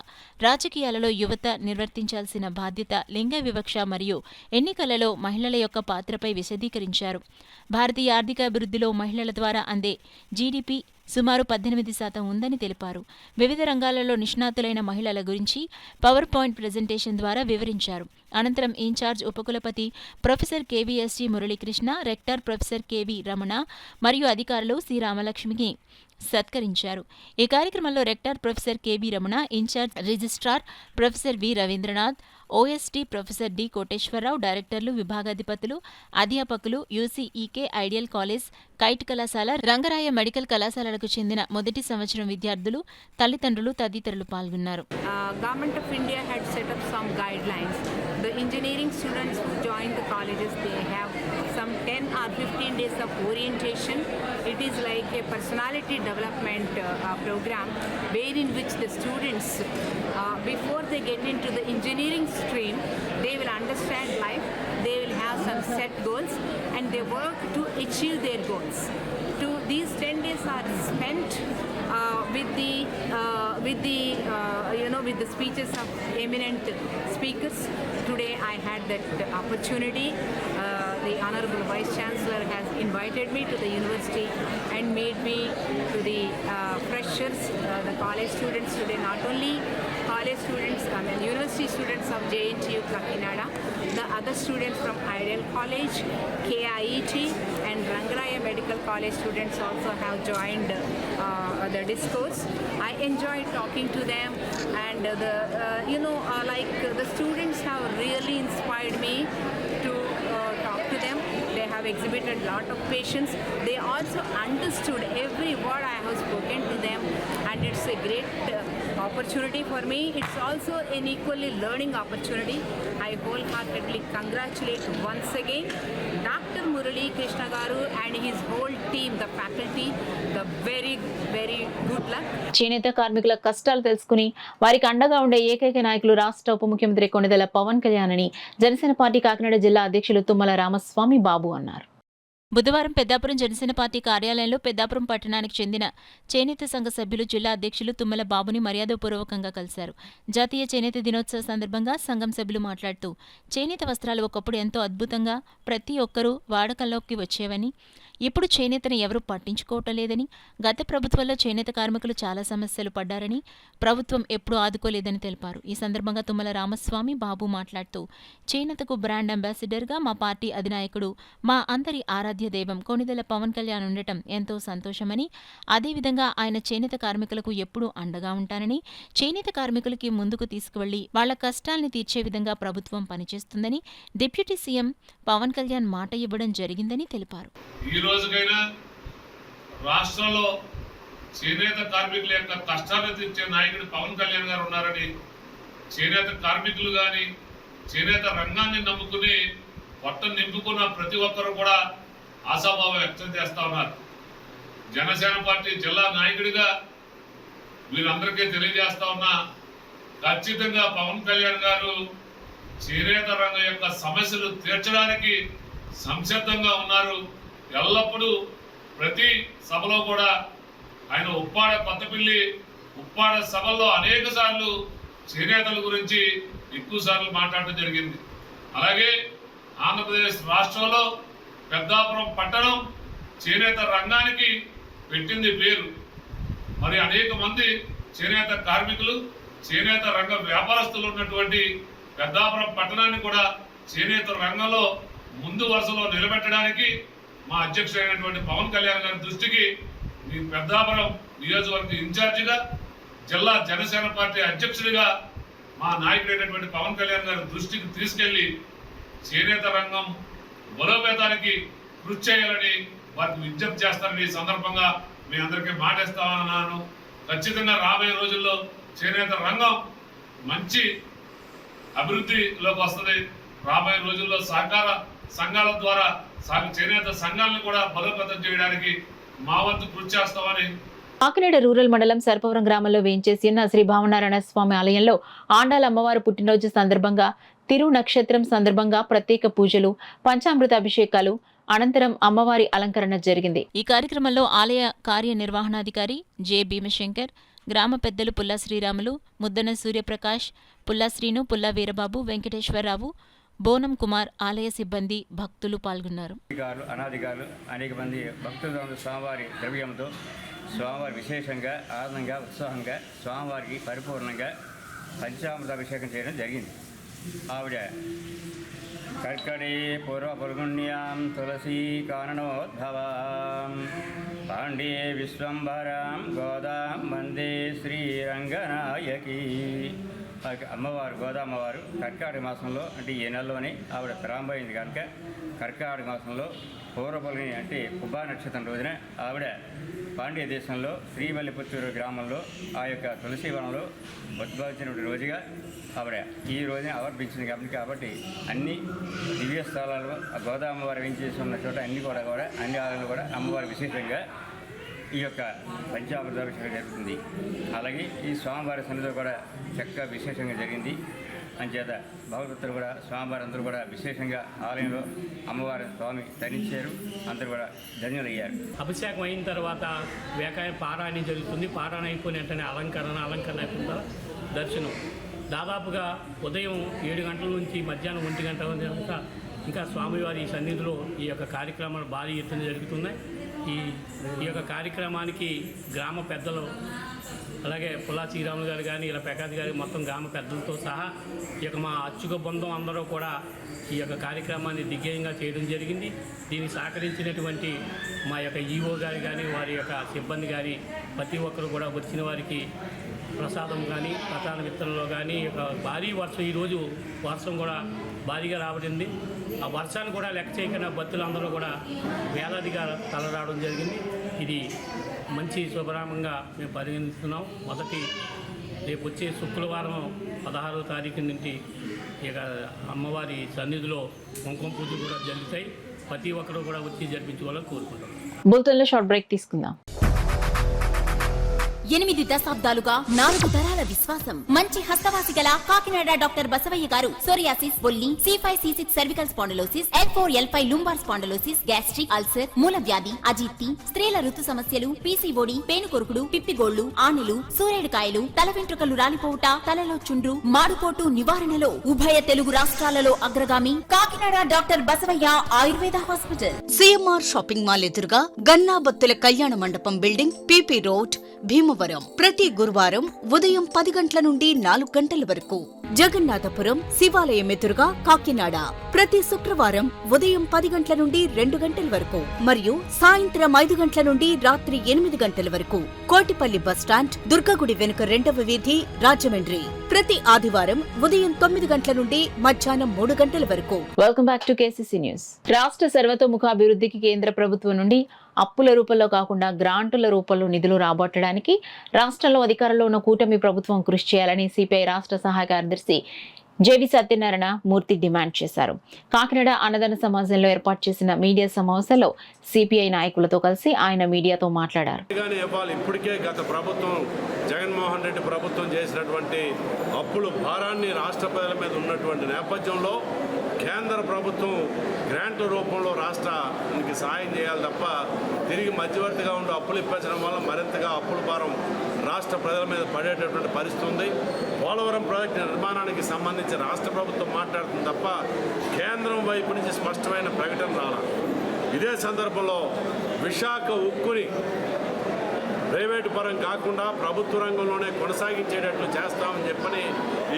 రాజకీయాలలో యువత నిర్వర్తించాల్సిన బాధ్యత, లింగ వివక్ష మరియు ఎన్నికలలో మహిళల యొక్క పాత్రపై విశదీకరించారు. భారతీయ ఆర్థికాభివృద్ధిలో మహిళల ద్వారా అందే జీడీపీ సుమారు 18% ఉందని తెలిపారు. వివిధ రంగాలలో నిష్ణాతులైన మహిళల గురించి పవర్ పాయింట్ ప్రెజెంటేషన్ ద్వారా వివరించారు. అనంతరం ఇన్ఛార్జ్ ఉపకులపతి professor KVSG Muralikrishna, rector professor KV Ramana మరియు అధికారులు సి రామలక్ష్మికి సత్కరించారు. ఈ కార్యక్రమంలో rector professor KB Ramana, incharge registrar professor V Ravindranath, OST professor D Koteswararao, డైరెక్టర్లు, విభాగాధిపతులు, అధ్యాపకులు, యూసీఈకే ఐడియల్ కాలేజ్, కైట్ కళాశాల, రంగరాయ మెడికల్ కళాశాలలకు చెందిన మొదటి సంవత్సరం విద్యార్థులు, తల్లిదండ్రులు తదితరులు పాల్గొన్నారు. Government of India had set up some guidelines. The engineering students who join the colleges, they have some 10 or 15 days of orientation. It is like a personality development program wherein which the students, before they get into the engineering stream, they will understand life, they will have some set goals and they work to achieve their goals. These 10 days are spent with the speeches of eminent speakers. Today I had that opportunity. The Honorable Vice Chancellor has invited me to the university and made me to the freshers, the college students today, not only college students, university students of JNTU Kakinada, the other students from Ideal College, KIET and Rangaraya Medical College students also have joined the discourse. I enjoyed talking to them and the students have really inspired me to talk to them. They have exhibited a lot of patience. They also understood every word I have spoken to them and it's a great opportunity for me. It's also an equally learning opportunity. I wholeheartedly congratulate once again Dr. Murali Krishna Garu and his whole team, the faculty, the very, very good luck. చేనేత కార్మికుల కష్టాలు తెలుసుకుని వారికి అండగా ఉండే ఏకైక నాయకులు రాష్ట్ర ఉప ముఖ్యమంత్రి కొణిదెల పవన్ కళ్యాణ్ అని జనసేన పార్టీ కాకినాడ జిల్లా అధ్యక్షులు తుమ్మల రామస్వామి బాబు అన్నారు. బుధవారం పెద్దాపురం జనసేన పార్టీ కార్యాలయంలో పెద్దాపురం పట్టణానికి చెందిన చేనేత సంఘ సభ్యులు జిల్లా అధ్యక్షులు తుమ్మల బాబుని మర్యాదపూర్వకంగా కలిశారు. జాతీయ చేనేత దినోత్సవ సందర్భంగా సంఘం సభ్యులు మాట్లాడుతూ, చేనేత వస్త్రాలు ఒకప్పుడు ఎంతో అద్భుతంగా ప్రతి ఒక్కరూ వాడకంలోకి వచ్చేవని, ఇప్పుడు చేనేతను ఎవరూ పట్టించుకోవటం లేదని, గత ప్రభుత్వంలో చేనేత కార్మికులు చాలా సమస్యలు పడ్డారని, ప్రభుత్వం ఎప్పుడూ ఆదుకోలేదని తెలిపారు. ఈ సందర్భంగా తుమ్మల రామస్వామి బాబు మాట్లాడుతూ, చేనేతకు బ్రాండ్ అంబాసిడర్గా మా పార్టీ అధినాయకుడు, మా అందరి ఆరాధ్య దైవం కొణిదెల పవన్ కళ్యాణ్ ఉండటం ఎంతో సంతోషమని, అదేవిధంగా ఆయన చేనేత కార్మికులకు ఎప్పుడూ అండగా ఉంటానని, చేనేత కార్మికులకి ముందుకు తీసుకువెళ్లి వాళ్ల కష్టాల్ని తీర్చే విధంగా ప్రభుత్వం పనిచేస్తుందని డిప్యూటీ సీఎం పవన్ కళ్యాణ్ మాట ఇవ్వడం జరిగిందని తెలిపారు. ఈ రోజుకైనా రాష్ట్రంలో చేనేత కార్మికుల యొక్క కష్టాలను తీర్చే నాయకుడు పవన్ కళ్యాణ్ గారు ఉన్నారని, చేనేత కార్మికులు కానీ చేనేత రంగాన్ని నమ్ముకుని పొట్టను నింపుకున్న ప్రతి ఒక్కరూ కూడా ఆశాభావం వ్యక్తం చేస్తా ఉన్నారు. జనసేన పార్టీ జిల్లా నాయకుడిగా వీరందరికీ తెలియజేస్తా ఉన్నా, ఖచ్చితంగా పవన్ కళ్యాణ్ గారు చేనేత రంగం యొక్క సమస్యలు తీర్చడానికి సంసిద్ధంగా ఉన్నారు. ఎల్లప్పుడూ ప్రతి సభలో కూడా ఆయన ఉప్పాడ కొత్తపల్లి ఉప్పాడ సభల్లో అనేక సార్లు చేనేతల గురించి ఎక్కువ సార్లు మాట్లాడటం జరిగింది. అలాగే ఆంధ్రప్రదేశ్ రాష్ట్రంలో పెద్దాపురం పట్టణం చేనేత రంగానికి పెట్టింది పేరు. మరి అనేక మంది చేనేత కార్మికులు, చేనేత రంగ వ్యాపారస్తులు ఉన్నటువంటి పెద్దాపురం పట్టణాన్ని కూడా చేనేత రంగంలో ముందు వరుసలో నిలబెట్టడానికి మా అధ్యక్షుడైనటువంటి పవన్ కళ్యాణ్ గారి దృష్టికి ఈ పెద్దాపురం నియోజకవర్గ ఇన్ఛార్జిగా, జిల్లా జనసేన పార్టీ అధ్యక్షుడిగా మా నాయకుడైనటువంటి పవన్ కళ్యాణ్ గారి దృష్టికి తీసుకెళ్లి చేనేత రంగం బలోపేతానికి కృషి చేయాలని వారికి విజ్ఞప్తి చేస్తారని ఈ సందర్భంగా మీ అందరికీ మాటిస్తామన్నాను. ఖచ్చితంగా రాబోయే రోజుల్లో చేనేత రంగం మంచి అభివృద్ధిలోకి వస్తుంది. రాబోయే రోజుల్లో సహకార సంఘాల ద్వారా చేనేత సంఘాలను కూడా బలోపేతం చేయడానికి మా వంతు కృషి చేస్తామని. కాకినాడ రూరల్ మండలం సర్పవరం గ్రామంలో వేయించేసి ఉన్న శ్రీ భావనారాయణ స్వామి ఆలయంలో ఆండాల అమ్మవారి పుట్టినరోజు సందర్భంగా తిరు నక్షత్రం సందర్భంగా ప్రత్యేక పూజలు, పంచామృత అభిషేకాలు అనంతరం అమ్మవారి అలంకరణ జరిగింది. ఈ కార్యక్రమంలో ఆలయ కార్యనిర్వహణాధికారి జె భీమశంకర్, గ్రామ పెద్దలు పుల్లా శ్రీరాములు, ముద్దన సూర్యప్రకాష్, పుల్లా శ్రీను, పుల్లా వీరబాబు, వెంకటేశ్వరరావు, బోనం కుమార్, ఆలయ సిబ్బంది, భక్తులు పాల్గొన్నారు. అనాధికారులు అనేక మంది భక్తులు స్వామివారి ద్రవ్యంతో స్వామివారి విశేషంగా ఆనందంగా ఉత్సాహంగా స్వామివారికి పరిపూర్ణంగా పంచామృత అభిషేకం చేయడం జరిగింది. ఆవిడ కర్కడే పూర్వ పుల్గుణ్యాం తులసీ కారణోద్భవాం పాండే విశ్వంభరాం గోదాం వందే శ్రీరంగనాయకి. అమ్మవారు గోదామ్మవారు కర్కాటక మాసంలో అంటే ఈ నెలలోనే ఆవిడ ప్రారంభమైంది కనుక కర్కాటక మాసంలో పూర్వపుల్గుని అంటే కుబ్బా నక్షత్రం రోజున ఆవిడ పాండ్య దేశంలో శ్రీవల్లిపుత్తూరు గ్రామంలో ఆ యొక్క తులసి వనంలో ఉద్భవించినటువంటి రోజుగా ఆవిడ ఈ రోజున ఆవర్పించింది కాబట్టి అన్ని దివ్య స్థలాలు గోదామ్మవారు వేయించేసి ఉన్న చోట అన్ని కూడా అన్ని ఆలయాలు కూడా అమ్మవారి విశేషంగా ఈ యొక్క పంచామృతాభిషేకం జరుగుతుంది. అలాగే ఈ స్వామివారి సన్నిధిలో కూడా చక్కగా విశేషంగా జరిగింది. అంచేత భగవతులు కూడా స్వామివారి అందరూ కూడా విశేషంగా ఆలయంలో అమ్మవారి స్వామి ధరించారు, అందరూ కూడా ధన్యులయ్యారు. అభిషేకం అయిన తర్వాత వేకాయ పారాయణ జరుగుతుంది. పారాయణ అయిపోయిన వెంటనే అలంకరణ అయిపోయిన దర్శనం. దాదాపుగా ఉదయం 7 గంటల నుంచి మధ్యాహ్నం 1 గంట దాకా ఇంకా స్వామివారి సన్నిధిలో ఈ యొక్క కార్యక్రమాలు భారీ ఎత్తున జరుగుతున్నాయి. ఈ యొక్క కార్యక్రమానికి గ్రామ పెద్దలు అలాగే పుల్లా శ్రీరాములు గారు కానీ ఇలా ప్రకాష్ గారి మొత్తం గ్రామ పెద్దలతో సహా ఈ యొక్క మా అచ్చుక బృందం అందరూ కూడా ఈ యొక్క కార్యక్రమాన్ని దిగ్విజయంగా చేయడం జరిగింది. దీన్ని సహకరించినటువంటి మా యొక్క ఈఓ గారు కానీ వారి యొక్క సిబ్బంది కానీ ప్రతి ఒక్కరు కూడా వచ్చిన వారికి ప్రసాదం కానీ ప్రసాద విత్తనంలో కానీ భారీ వర్షం, ఈరోజు వర్షం కూడా భారీగా రాబడింది. ఆ వర్షాన్ని కూడా లెక్క చేయకుండా భక్తులందరూ కూడా వేలాదిగా తలరావడం జరిగింది. ఇది మంచి శుభరామంగా మేము పరిగణిస్తున్నాం. రేపు వచ్చే శుక్రవారం 16వ తారీఖు నుండి ఇక అమ్మవారి సన్నిధిలో కుంకుమ పూజ కూడా జరుగుతాయి. ప్రతి ఒక్కరు కూడా వచ్చి జరిపించుకోవాలని కోరుకుంటాం. బులెటిన్లో షార్ట్ బ్రేక్ తీసుకుందాం. 8 దశాబ్దాలుగా 4 తరాల విశ్వాసం. మంచి హస్తవాసి గల కాకినాడ డాక్టర్ బసవయ్య గారు సోరియాసిస్, బొల్లి, C5, C6 cervical spondylosis, L4, L5 lumbar spondylosis, gastric ulcer, మూల వ్యాధి, అజీర్తి, స్త్రీల ఋతు సమస్యలు, PCOD, పేనుకొరుకుడు, పిప్పిగోళ్లు, ఆనెలు, సూరేడుకాయలు, తల వెంట్రుకలు రాలిపోవుట, తలలో చుండ్రు, మాడుకోటు నివారణలో ఉభయ తెలుగు రాష్ట్రాలలో అగ్రగామి Kakinada doctor Basavaiah Ayurveda hospital. CMR shopping mall ఎదురుగా గన్నాబత్తుల కళ్యాణ మండపం బిల్డింగ్, PP రోడ్, భీమవరం. ప్రతి గురువారం ఉదయం 10 గంటల నుండి 4 గంటల వరకు. జగన్నాథపురం శివాలయం ఎదురుగా కాకినాడ ప్రతి శుక్రవారం ఉదయం 10 గంటల నుండి 2 గంటల వరకు మరియు సాయంత్రం 5 గంటల నుండి రాత్రి 8 గంటల వరకు. కోటిపల్లి బస్టాండ్, దుర్గగుడి వెనుక 2వ వీధి, రాజమండ్రి ప్రతి ఆదివారం ఉదయం 9 గంటల నుండి మధ్యాహ్నం 3 గంటల వరకు. Welcome back to KCC news. రాష్ట్ర సర్వతోముఖాభివృద్ధికి కేంద్ర ప్రభుత్వం నుండి అప్పుల రూపంలో కాకుండా గ్రాంటుల రూపంలో నిధులు రాబట్టడానికి రాష్ట్రంలో అధికారంలో ఉన్న కూటమి ప్రభుత్వం కృషి చేయాలని సిపిఐ రాష్ట్ర సహాయ కార్యదర్శి జేవి సత్యనారాయణ మూర్తి డిమాండ్ చేశారు. కాకినాడ అన్నదాన సమాజంలో ఏర్పాటు చేసిన మీడియా సమావేశంలో సిపిఐ నాయకులతో కలిసి ఆయన మీడియాతో మాట్లాడారు. ఇప్పటికే గత ప్రభుత్వం జగన్మోహన్ రెడ్డి ప్రభుత్వం చేసినటువంటి అప్పుల భారాన్ని రాష్ట్ర ప్రజల మీద ఉన్నటువంటి నేపథ్యంలో కేంద్ర ప్రభుత్వం గ్రాంట్ల రూపంలో రాష్ట్రానికి సాయం చేయాలి తప్ప తిరిగి మధ్యవర్తిగా ఉండి అప్పులు ఇప్పించడం వల్ల మరింతగా అప్పుల భారం రాష్ట్ర ప్రజల మీద పడేటటువంటి పరిస్థితి ఉంది. పోలవరం ప్రాజెక్టు నిర్మాణానికి సంబంధించి రాష్ట్ర ప్రభుత్వం మాట్లాడుతుంది తప్ప కేంద్రం వైపు నుంచి స్పష్టమైన ప్రకటన రావాలి. ఇదే సందర్భంలో విశాఖ ఉక్కుని ప్రైవేటు పరం కాకుండా ప్రభుత్వ రంగంలోనే కొనసాగించేటట్లు చేస్తామని చెప్పని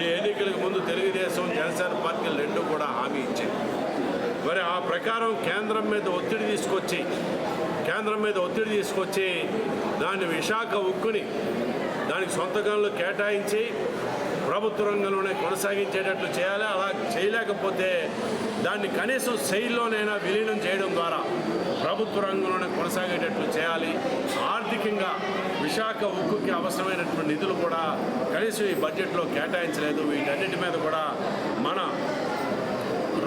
ఈ ఎన్నికలకు ముందు తెలుగుదేశం జనసేన పార్టీలు రెండు కూడా హామీ ఇచ్చాయి. మరి ఆ ప్రకారం కేంద్రం మీద ఒత్తిడి తీసుకొచ్చి దాన్ని విశాఖ ఉక్కుని దానికి సొంత గనులు కేటాయించి ప్రభుత్వ రంగంలోనే కొనసాగించేటట్లు చేయాలి. అలా చేయలేకపోతే దాన్ని కనీసం సెయిల్లోనైనా విలీనం చేయడం ద్వారా ప్రభుత్వ రంగంలోనే కొనసాగేటట్లు చేయాలి. ఆర్థికంగా విశాఖ ఉక్కుకి అవసరమైనటువంటి నిధులు కూడా కనీసం ఈ బడ్జెట్లో కేటాయించలేదు. వీటన్నిటి మీద కూడా మన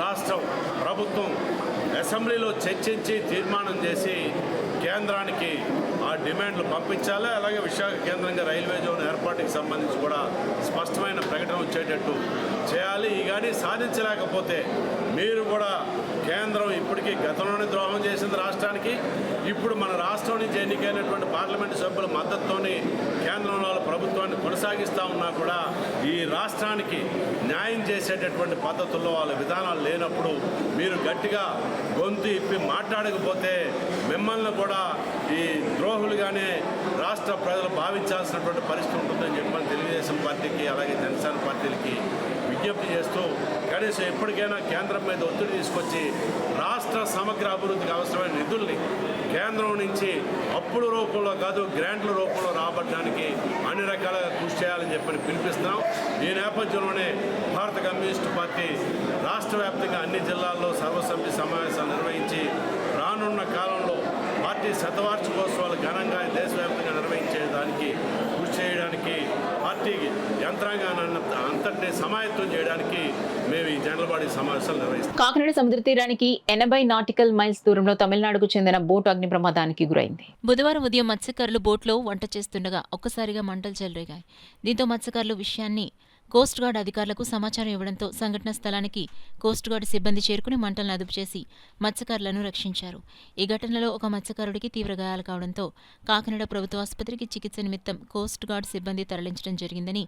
రాష్ట్రం ప్రభుత్వం అసెంబ్లీలో చర్చించి తీర్మానం చేసి కేంద్రానికి ఆ డిమాండ్లు పంపించాలి. అలాగే విశాఖ కేంద్రంగా రైల్వే జోన్ ఏర్పాటుకి సంబంధించి కూడా స్పష్టమైన ప్రకటన వచ్చేటట్టు చేయాలి. ఈ కానీ సాధించలేకపోతే మీరు కూడా కేంద్రం ఇప్పటికీ గతంలోనే ద్రోహం చేసింది రాష్ట్రానికి. ఇప్పుడు మన రాష్ట్రం నుంచి ఎన్నికైనటువంటి పార్లమెంటు సభ్యుల మద్దతుతోని కేంద్రంలో ప్రభుత్వాన్ని కొనసాగిస్తూ ఉన్నా కూడా ఈ రాష్ట్రానికి న్యాయం చేసేటటువంటి పద్ధతుల్లో వాళ్ళ విధానాలు లేనప్పుడు మీరు గట్టిగా గొంతు ఇప్పి మాట్లాడకపోతే మిమ్మల్ని కూడా ఈ ద్రోహులుగానే రాష్ట్ర ప్రజలు భావించాల్సినటువంటి పరిస్థితి ఉంటుందని చెప్పని తెలుగుదేశం పార్టీకి అలాగే జనసేన పార్టీలకి విజ్ఞప్తి చేస్తూ కనీసం ఎప్పటికైనా కేంద్రం మీద ఒత్తిడి తీసుకొచ్చి రాష్ట్ర సమగ్ర అభివృద్ధికి అవసరమైన నిధుల్ని కేంద్రం నుంచి అప్పుల రూపంలో కాదు గ్రాంట్ల రూపంలో రాబట్టడానికి అన్ని రకాలుగా కృషి చేయాలని చెప్పని పిలిపిస్తున్నాం. ఈ నేపథ్యంలోనే భారత కమ్యూనిస్టు పార్టీ రాష్ట్ర వ్యాప్తంగా అన్ని జిల్లాల్లో సర్వసభ్య సమావేశాలు నిర్వహించి రానున్న కాలంలో పార్టీ శతవార్షికోత్సవాలు ఘనంగా దేశవ్యాప్తంగా నిర్వహించేదానికి కృషి చేయడానికి పార్టీ యంత్రాంగాన్ని అంతటినీ సమాయత్తం చేయడానికి మేము ఈ జనరల్ బాడీ సమావేశాలు నిర్వహిస్తాం. కాకినాడ సముద్ర తీరానికి 80 నాటికల్ మైల్స్ దూరంలో తమిళనాడుకు చెందిన బోటు అగ్ని ప్రమాదానికి గురైంది. బుధవారం ఉదయం మత్స్యకారులు బోట్లో వంట చేస్తుండగా ఒక్కసారిగా మంటలు చెలరేగాయి. దీంతో మత్స్యకారులు విషయాన్ని కోస్ట్ గార్డ్ అధికారులకు సమాచారం ఇవ్వడంతో సంఘటన స్థలానికి కోస్ట్ గార్డ్ సిబ్బంది చేరుకుని మంటలను అదుపు చేసి మత్స్యకారులను రక్షించారు. ఈ ఘటనలో ఒక మత్స్యకారుడికి తీవ్ర గాయాలు కావడంతో కాకినాడ ప్రభుత్వ ఆసుపత్రికి చికిత్స నిమిత్తం కోస్ట్ గార్డ్ సిబ్బంది తరలించడం జరిగిందని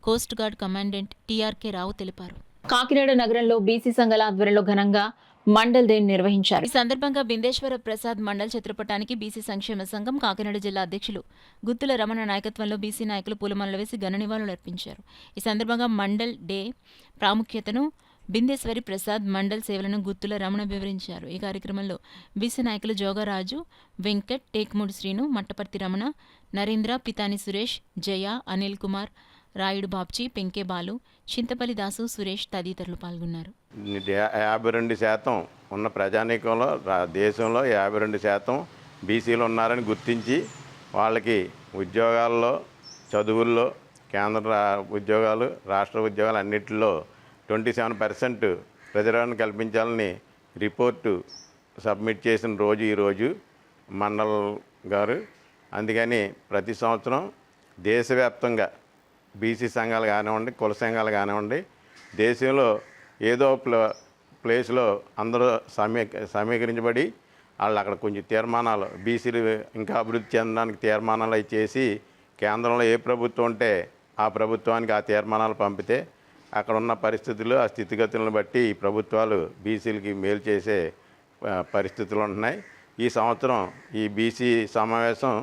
కోస్ట్ గార్డ్ కమాండెంట్ టీఆర్కే రావు తెలిపారు. కాకినాడ నగరంలో బీసీ సంఘాల ఆధ్వర్యంలో ఘనంగా మండల్ డే నిర్వహించారు. ఈ సందర్భంగా బిందేశ్వర ప్రసాద్ మండల్ చిత్రపటానికి బీసీ సంక్షేమ సంఘం కాకినాడ జిల్లా అధ్యక్షులు గుత్తుల రమణ నాయకత్వంలో బీసీ నాయకులు పూలమాలలు వేసి ఘన నివాళులు అర్పించారు. ఈ సందర్భంగా మండల్ డే ప్రాముఖ్యతను బిందేశ్వరి ప్రసాద్ మండల్ సేవలను గుత్తుల రమణ వివరించారు. ఈ కార్యక్రమంలో బీసీ నాయకులు జోగరాజు, వెంకట్, టేక్మూడి శ్రీను, మట్టపర్తి రమణ, నరేంద్ర, పితాని సురేష్, జయ, అనిల్ కుమార్, రాయుడు బాబ్జీ, పెంకే బాలు, చింతపల్లి దాసు, సురేష్ తదితరులు పాల్గొన్నారు. 52% ఉన్న ప్రజానీకంలో దేశంలో 52% బీసీలు ఉన్నారని గుర్తించి వాళ్ళకి ఉద్యోగాల్లో, చదువుల్లో, కేంద్ర ఉద్యోగాలు, రాష్ట్ర ఉద్యోగాలు అన్నింటిలో 27% రిజర్వేషన్ కల్పించాలని రిపోర్టు సబ్మిట్ చేసిన రోజు ఈరోజు మండల్ గారు. అందుకని ప్రతి సంవత్సరం దేశవ్యాప్తంగా బీసీ సంఘాలు కానివ్వండి, కుల సంఘాలు కానివ్వండి, దేశంలో ఏదో ప్లేస్లో అందరూ సమీకరించబడి వాళ్ళు అక్కడ కొంచెం తీర్మానాలు బీసీలు ఇంకా అభివృద్ధి చెందడానికి తీర్మానాలు అవి చేసి కేంద్రంలో ఏ ప్రభుత్వం ఉంటే ఆ ప్రభుత్వానికి ఆ తీర్మానాలు పంపితే అక్కడ ఉన్న పరిస్థితులు ఆ స్థితిగతులను బట్టి ఈ ప్రభుత్వాలు బీసీలకి మేలు చేసే పరిస్థితులు ఉంటున్నాయి. ఈ సంవత్సరం ఈ బీసీ సమావేశం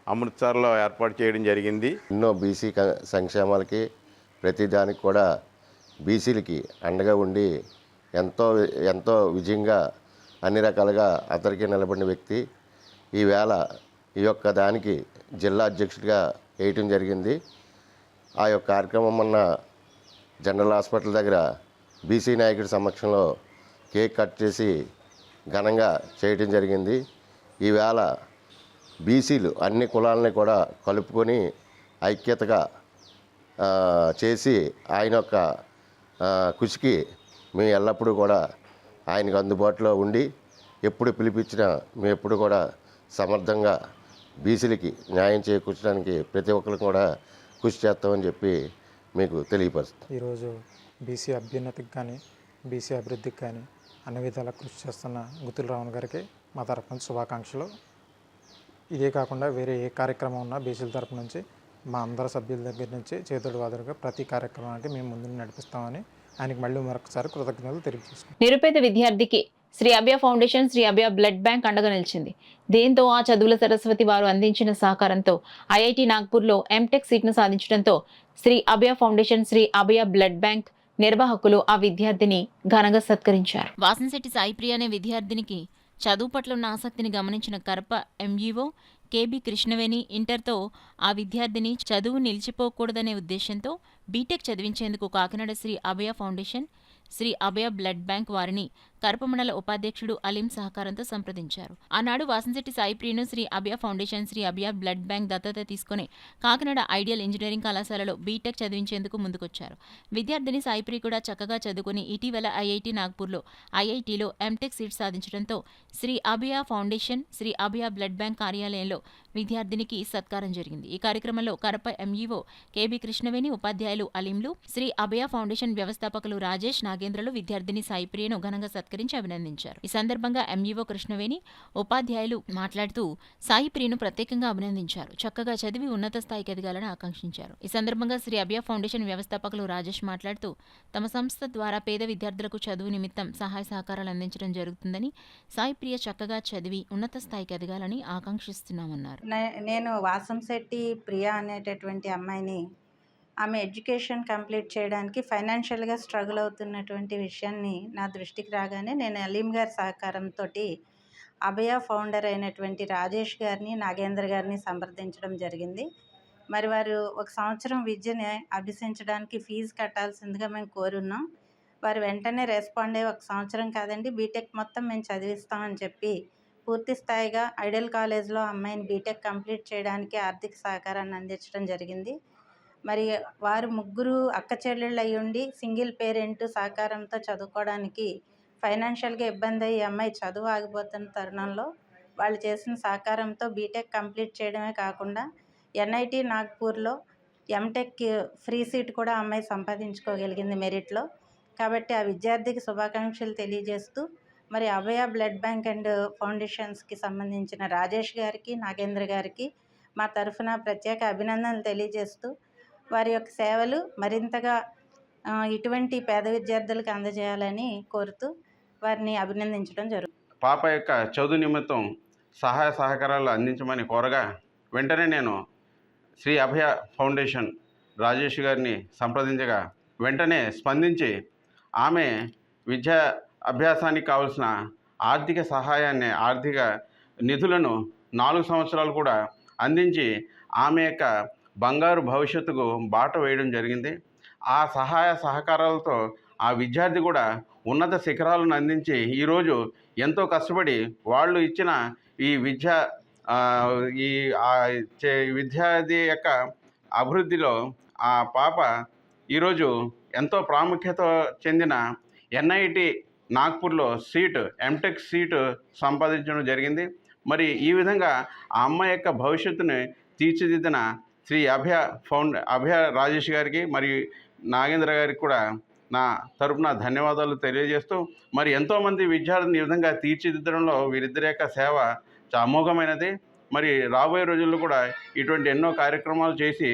అమృత్సర్లో ఏర్పాటు చేయడం జరిగింది. ఎన్నో బీసీ సంక్షేమాలకి ప్రతిదానికి కూడా బీసీలకి అండగా ఉండి ఎంతో విజయంగా అన్ని రకాలుగా అతనికి నిలబడిన వ్యక్తి. ఈవేళ ఈ యొక్క దానికి జిల్లా అధ్యక్షుడిగా వేయటం జరిగింది. ఆ యొక్క కార్యక్రమం మొన్న జనరల్ హాస్పిటల్ దగ్గర బీసీ నాయకుడి సమక్షంలో కేక్ కట్ చేసి ఘనంగా చేయటం జరిగింది. ఈవేళ బీసీలు అన్ని కులాలని కూడా కలుపుకొని ఐక్యతగా చేసి ఆయన యొక్క కృషికి మేము ఎల్లప్పుడూ కూడా ఆయనకు అందుబాటులో ఉండి ఎప్పుడు పిలిపించినా మేము ఎప్పుడు కూడా సమర్థంగా బీసీలకి న్యాయం చేకూర్చడానికి ప్రతి ఒక్కరు కూడా కృషి చేస్తామని చెప్పి మీకు తెలియపరుస్తాం. ఈరోజు బీసీ అభ్యున్నతికి కానీ బీసీ అభివృద్ధికి కానీ అన్ని విధాలా కృషి చేస్తున్న గుత్తుల రావణ్ గారికి మా తరఫున శుభాకాంక్షలు. ఇదే కాకుండా వేరే ఏ కార్యక్రమం ఉన్నా బీసీల తరపు నుంచి మా అందరి సభ్యుల దగ్గర నుంచి చేతుడు వాదులుగా ప్రతి కార్యక్రమానికి మేము ముందు నడిపిస్తామని ఆయనకి మళ్ళీ మరొకసారి కృతజ్ఞతలు తెలియజేస్తున్నాం. నిరుపేద విద్యార్థికి శ్రీ అభయ ఫౌండేషన్, శ్రీ అభయ బ్లడ్ బ్యాంక్ అండగా నిలిచింది. దీంతో ఆ చదువుల సరస్వతి వారు అందించిన సహకారంతో ఐఐటి నాగ్పూర్లో ఎంటెక్ సీట్ను సాధించడంతో శ్రీ అభయ ఫౌండేషన్, శ్రీ అభయ బ్లడ్ బ్యాంక్ నిర్వాహకులు ఆ విద్యార్థిని ఘనంగా సత్కరించారు. వాసంశెట్టి సాయిప్రియ అనే విద్యార్థినికి చదువు పట్ల ఉన్న ఆసక్తిని గమనించిన కరప ఎంఈఓ కేబి కృష్ణవేణి ఇంటర్తో ఆ విద్యార్థిని చదువు నిలిచిపోకూడదనే ఉద్దేశంతో బీటెక్ చదివించేందుకు కాకినాడ శ్రీ అభయ ఫౌండేషన్, శ్రీ అభయ బ్లడ్ బ్యాంక్ వారిని కరప మండల ఉపాధ్యక్షుడు అలీం సహకారంతో సంప్రదించారు. ఆనాడు వాసంశెట్టి సాయిప్రియను శ్రీ అభయ ఫౌండేషన్, శ్రీ అభయ బ్లడ్ బ్యాంక్ దత్తత తీసుకుని కాకినాడ ఐడియల్ ఇంజనీరింగ్ కళాశాలలో బీటెక్ చదివించేందుకు ముందుకొచ్చారు. విద్యార్థిని సాయిప్రియ కూడా చక్కగా చదువుకుని ఇటీవల ఐఐటి నాగ్పూర్లో ఐఐటిలో ఎంటెక్ సీట్ సాధించడంతో శ్రీ అభయ ఫౌండేషన్, శ్రీ అభయ బ్లడ్ బ్యాంక్ కార్యాలయంలో విద్యార్థినికి సత్కారం జరిగింది. ఈ కార్యక్రమంలో కరప ఎంఈఓ కేబి కృష్ణవేణి, ఉపాధ్యాయులు అలీంలు, శ్రీ అభయ ఫౌండేషన్ వ్యవస్థాపకులు రాజేష్, నాగేంద్రలు విద్యార్థిని సాయిప్రియను ఘనంగా సత్కరించి అభినందించారు. ఈ సందర్భంగా ఎంఈఓ కృష్ణవేణి, ఉపాధ్యాయులు మాట్లాడుతూ సాయిప్రియను ప్రత్యేకంగా అభినందించారు. చక్కగా చదివి ఉన్నత స్థాయికి ఎదగాలని ఆకాంక్షించారు. ఈ సందర్భంగా శ్రీ అభయ ఫౌండేషన్ వ్యవస్థాపకులు రాజేష్ మాట్లాడుతూ తమ సంస్థ ద్వారా పేద విద్యార్థులకు చదువు నిమిత్తం సహాయ సహకారాలు అందించడం జరుగుతుందని, సాయిప్రియ చక్కగా చదివి ఉన్నత స్థాయికి ఎదగాలని ఆకాంక్షిస్తున్నామన్నారు. నేను వాసంశెట్టి ప్రియా అనేటటువంటి అమ్మాయిని ఆమె ఎడ్యుకేషన్ కంప్లీట్ చేయడానికి ఫైనాన్షియల్గా స్ట్రగుల్ అవుతున్నటువంటి విషయాన్ని నా దృష్టికి రాగానే నేను అలీం గారి సహకారంతో అభయ ఫౌండర్ అయినటువంటి రాజేష్ గారిని, నాగేంద్ర గారిని సంప్రదించడం జరిగింది. మరి వారు 1 సంవత్సరం విద్యని అభ్యసించడానికి ఫీజు కట్టాల్సిందిగా మేము కోరున్నాం. వారు వెంటనే రెస్పాండ్ అయ్యి 1 సంవత్సరం కాదండి, బీటెక్ మొత్తం మేము చదివిస్తామని చెప్పి పూర్తి స్థాయిగా ఐడియల్ కాలేజ్లో అమ్మాయిని బీటెక్ కంప్లీట్ చేయడానికి ఆర్థిక సహకారాన్ని అందించడం జరిగింది. మరి వారు ముగ్గురు అక్క చెల్లెళ్ళు అయి ఉండి సింగిల్ పేరెంట్ సహకారంతో చదువుకోవడానికి ఫైనాన్షియల్గా ఇబ్బంది అయ్యి అమ్మాయి చదువు ఆగిపోతున్న తరుణంలో వాళ్ళు చేసిన సహకారంతో బీటెక్ కంప్లీట్ చేయడమే కాకుండా ఎన్ఐటి నాగ్పూర్లో ఎంటెక్ ఫ్రీ సీట్ కూడా అమ్మాయి సంపాదించుకోగలిగింది మెరిట్లో. కాబట్టి ఆ విద్యార్థికి శుభాకాంక్షలు తెలియజేస్తూ మరి అభయ బ్లడ్ బ్యాంక్ అండ్ ఫౌండేషన్స్కి సంబంధించిన రాజేష్ గారికి, నాగేంద్ర గారికి మా తరఫున ప్రత్యేక అభినందనలు తెలియజేస్తూ వారి యొక్క సేవలు మరింతగా ఇటువంటి పేద విద్యార్థులకు అందజేయాలని కోరుతూ వారిని అభినందించడం జరుగుతుంది. పాప యొక్క చదువు నిమిత్తం సహాయ సహకారాలు అందించమని కోరగా వెంటనే నేను శ్రీ అభయ ఫౌండేషన్ రాజేష్ గారిని సంప్రదించగా వెంటనే స్పందించి ఆమె విద్యా అభ్యాసానికి కావలసిన ఆర్థిక సహాయాన్ని, ఆర్థిక నిధులను 4 సంవత్సరాలు కూడా అందించి ఆమె యొక్క బంగారు భవిష్యత్తుకు బాట వేయడం జరిగింది. ఆ సహాయ సహకారాలతో ఆ విద్యార్థి కూడా ఉన్నత శిఖరాలను అందించి ఈరోజు ఎంతో కష్టపడి వాళ్ళు ఇచ్చిన ఈ విద్యార్థి యొక్క అభివృద్ధిలో ఆ పాప ఈరోజు ఎంతో ప్రాముఖ్యత చెందిన ఎన్ఐటి నాగ్పూర్లో ఎంటెక్ సీటు సంపాదించడం జరిగింది. మరి ఈ విధంగా ఆ అమ్మాయి యొక్క భవిష్యత్తుని తీర్చిదిద్దిన శ్రీ అభయ రాజేష్ గారికి మరియు నాగేంద్ర గారికి కూడా నా తరపున ధన్యవాదాలు తెలియజేస్తూ మరి ఎంతోమంది విద్యార్థులను ఈ విధంగా తీర్చిదిద్దడంలో వీరిద్దరి యొక్క సేవ చాలా అమోఘమైనది. మరి రాబోయే రోజుల్లో కూడా ఇటువంటి ఎన్నో కార్యక్రమాలు చేసి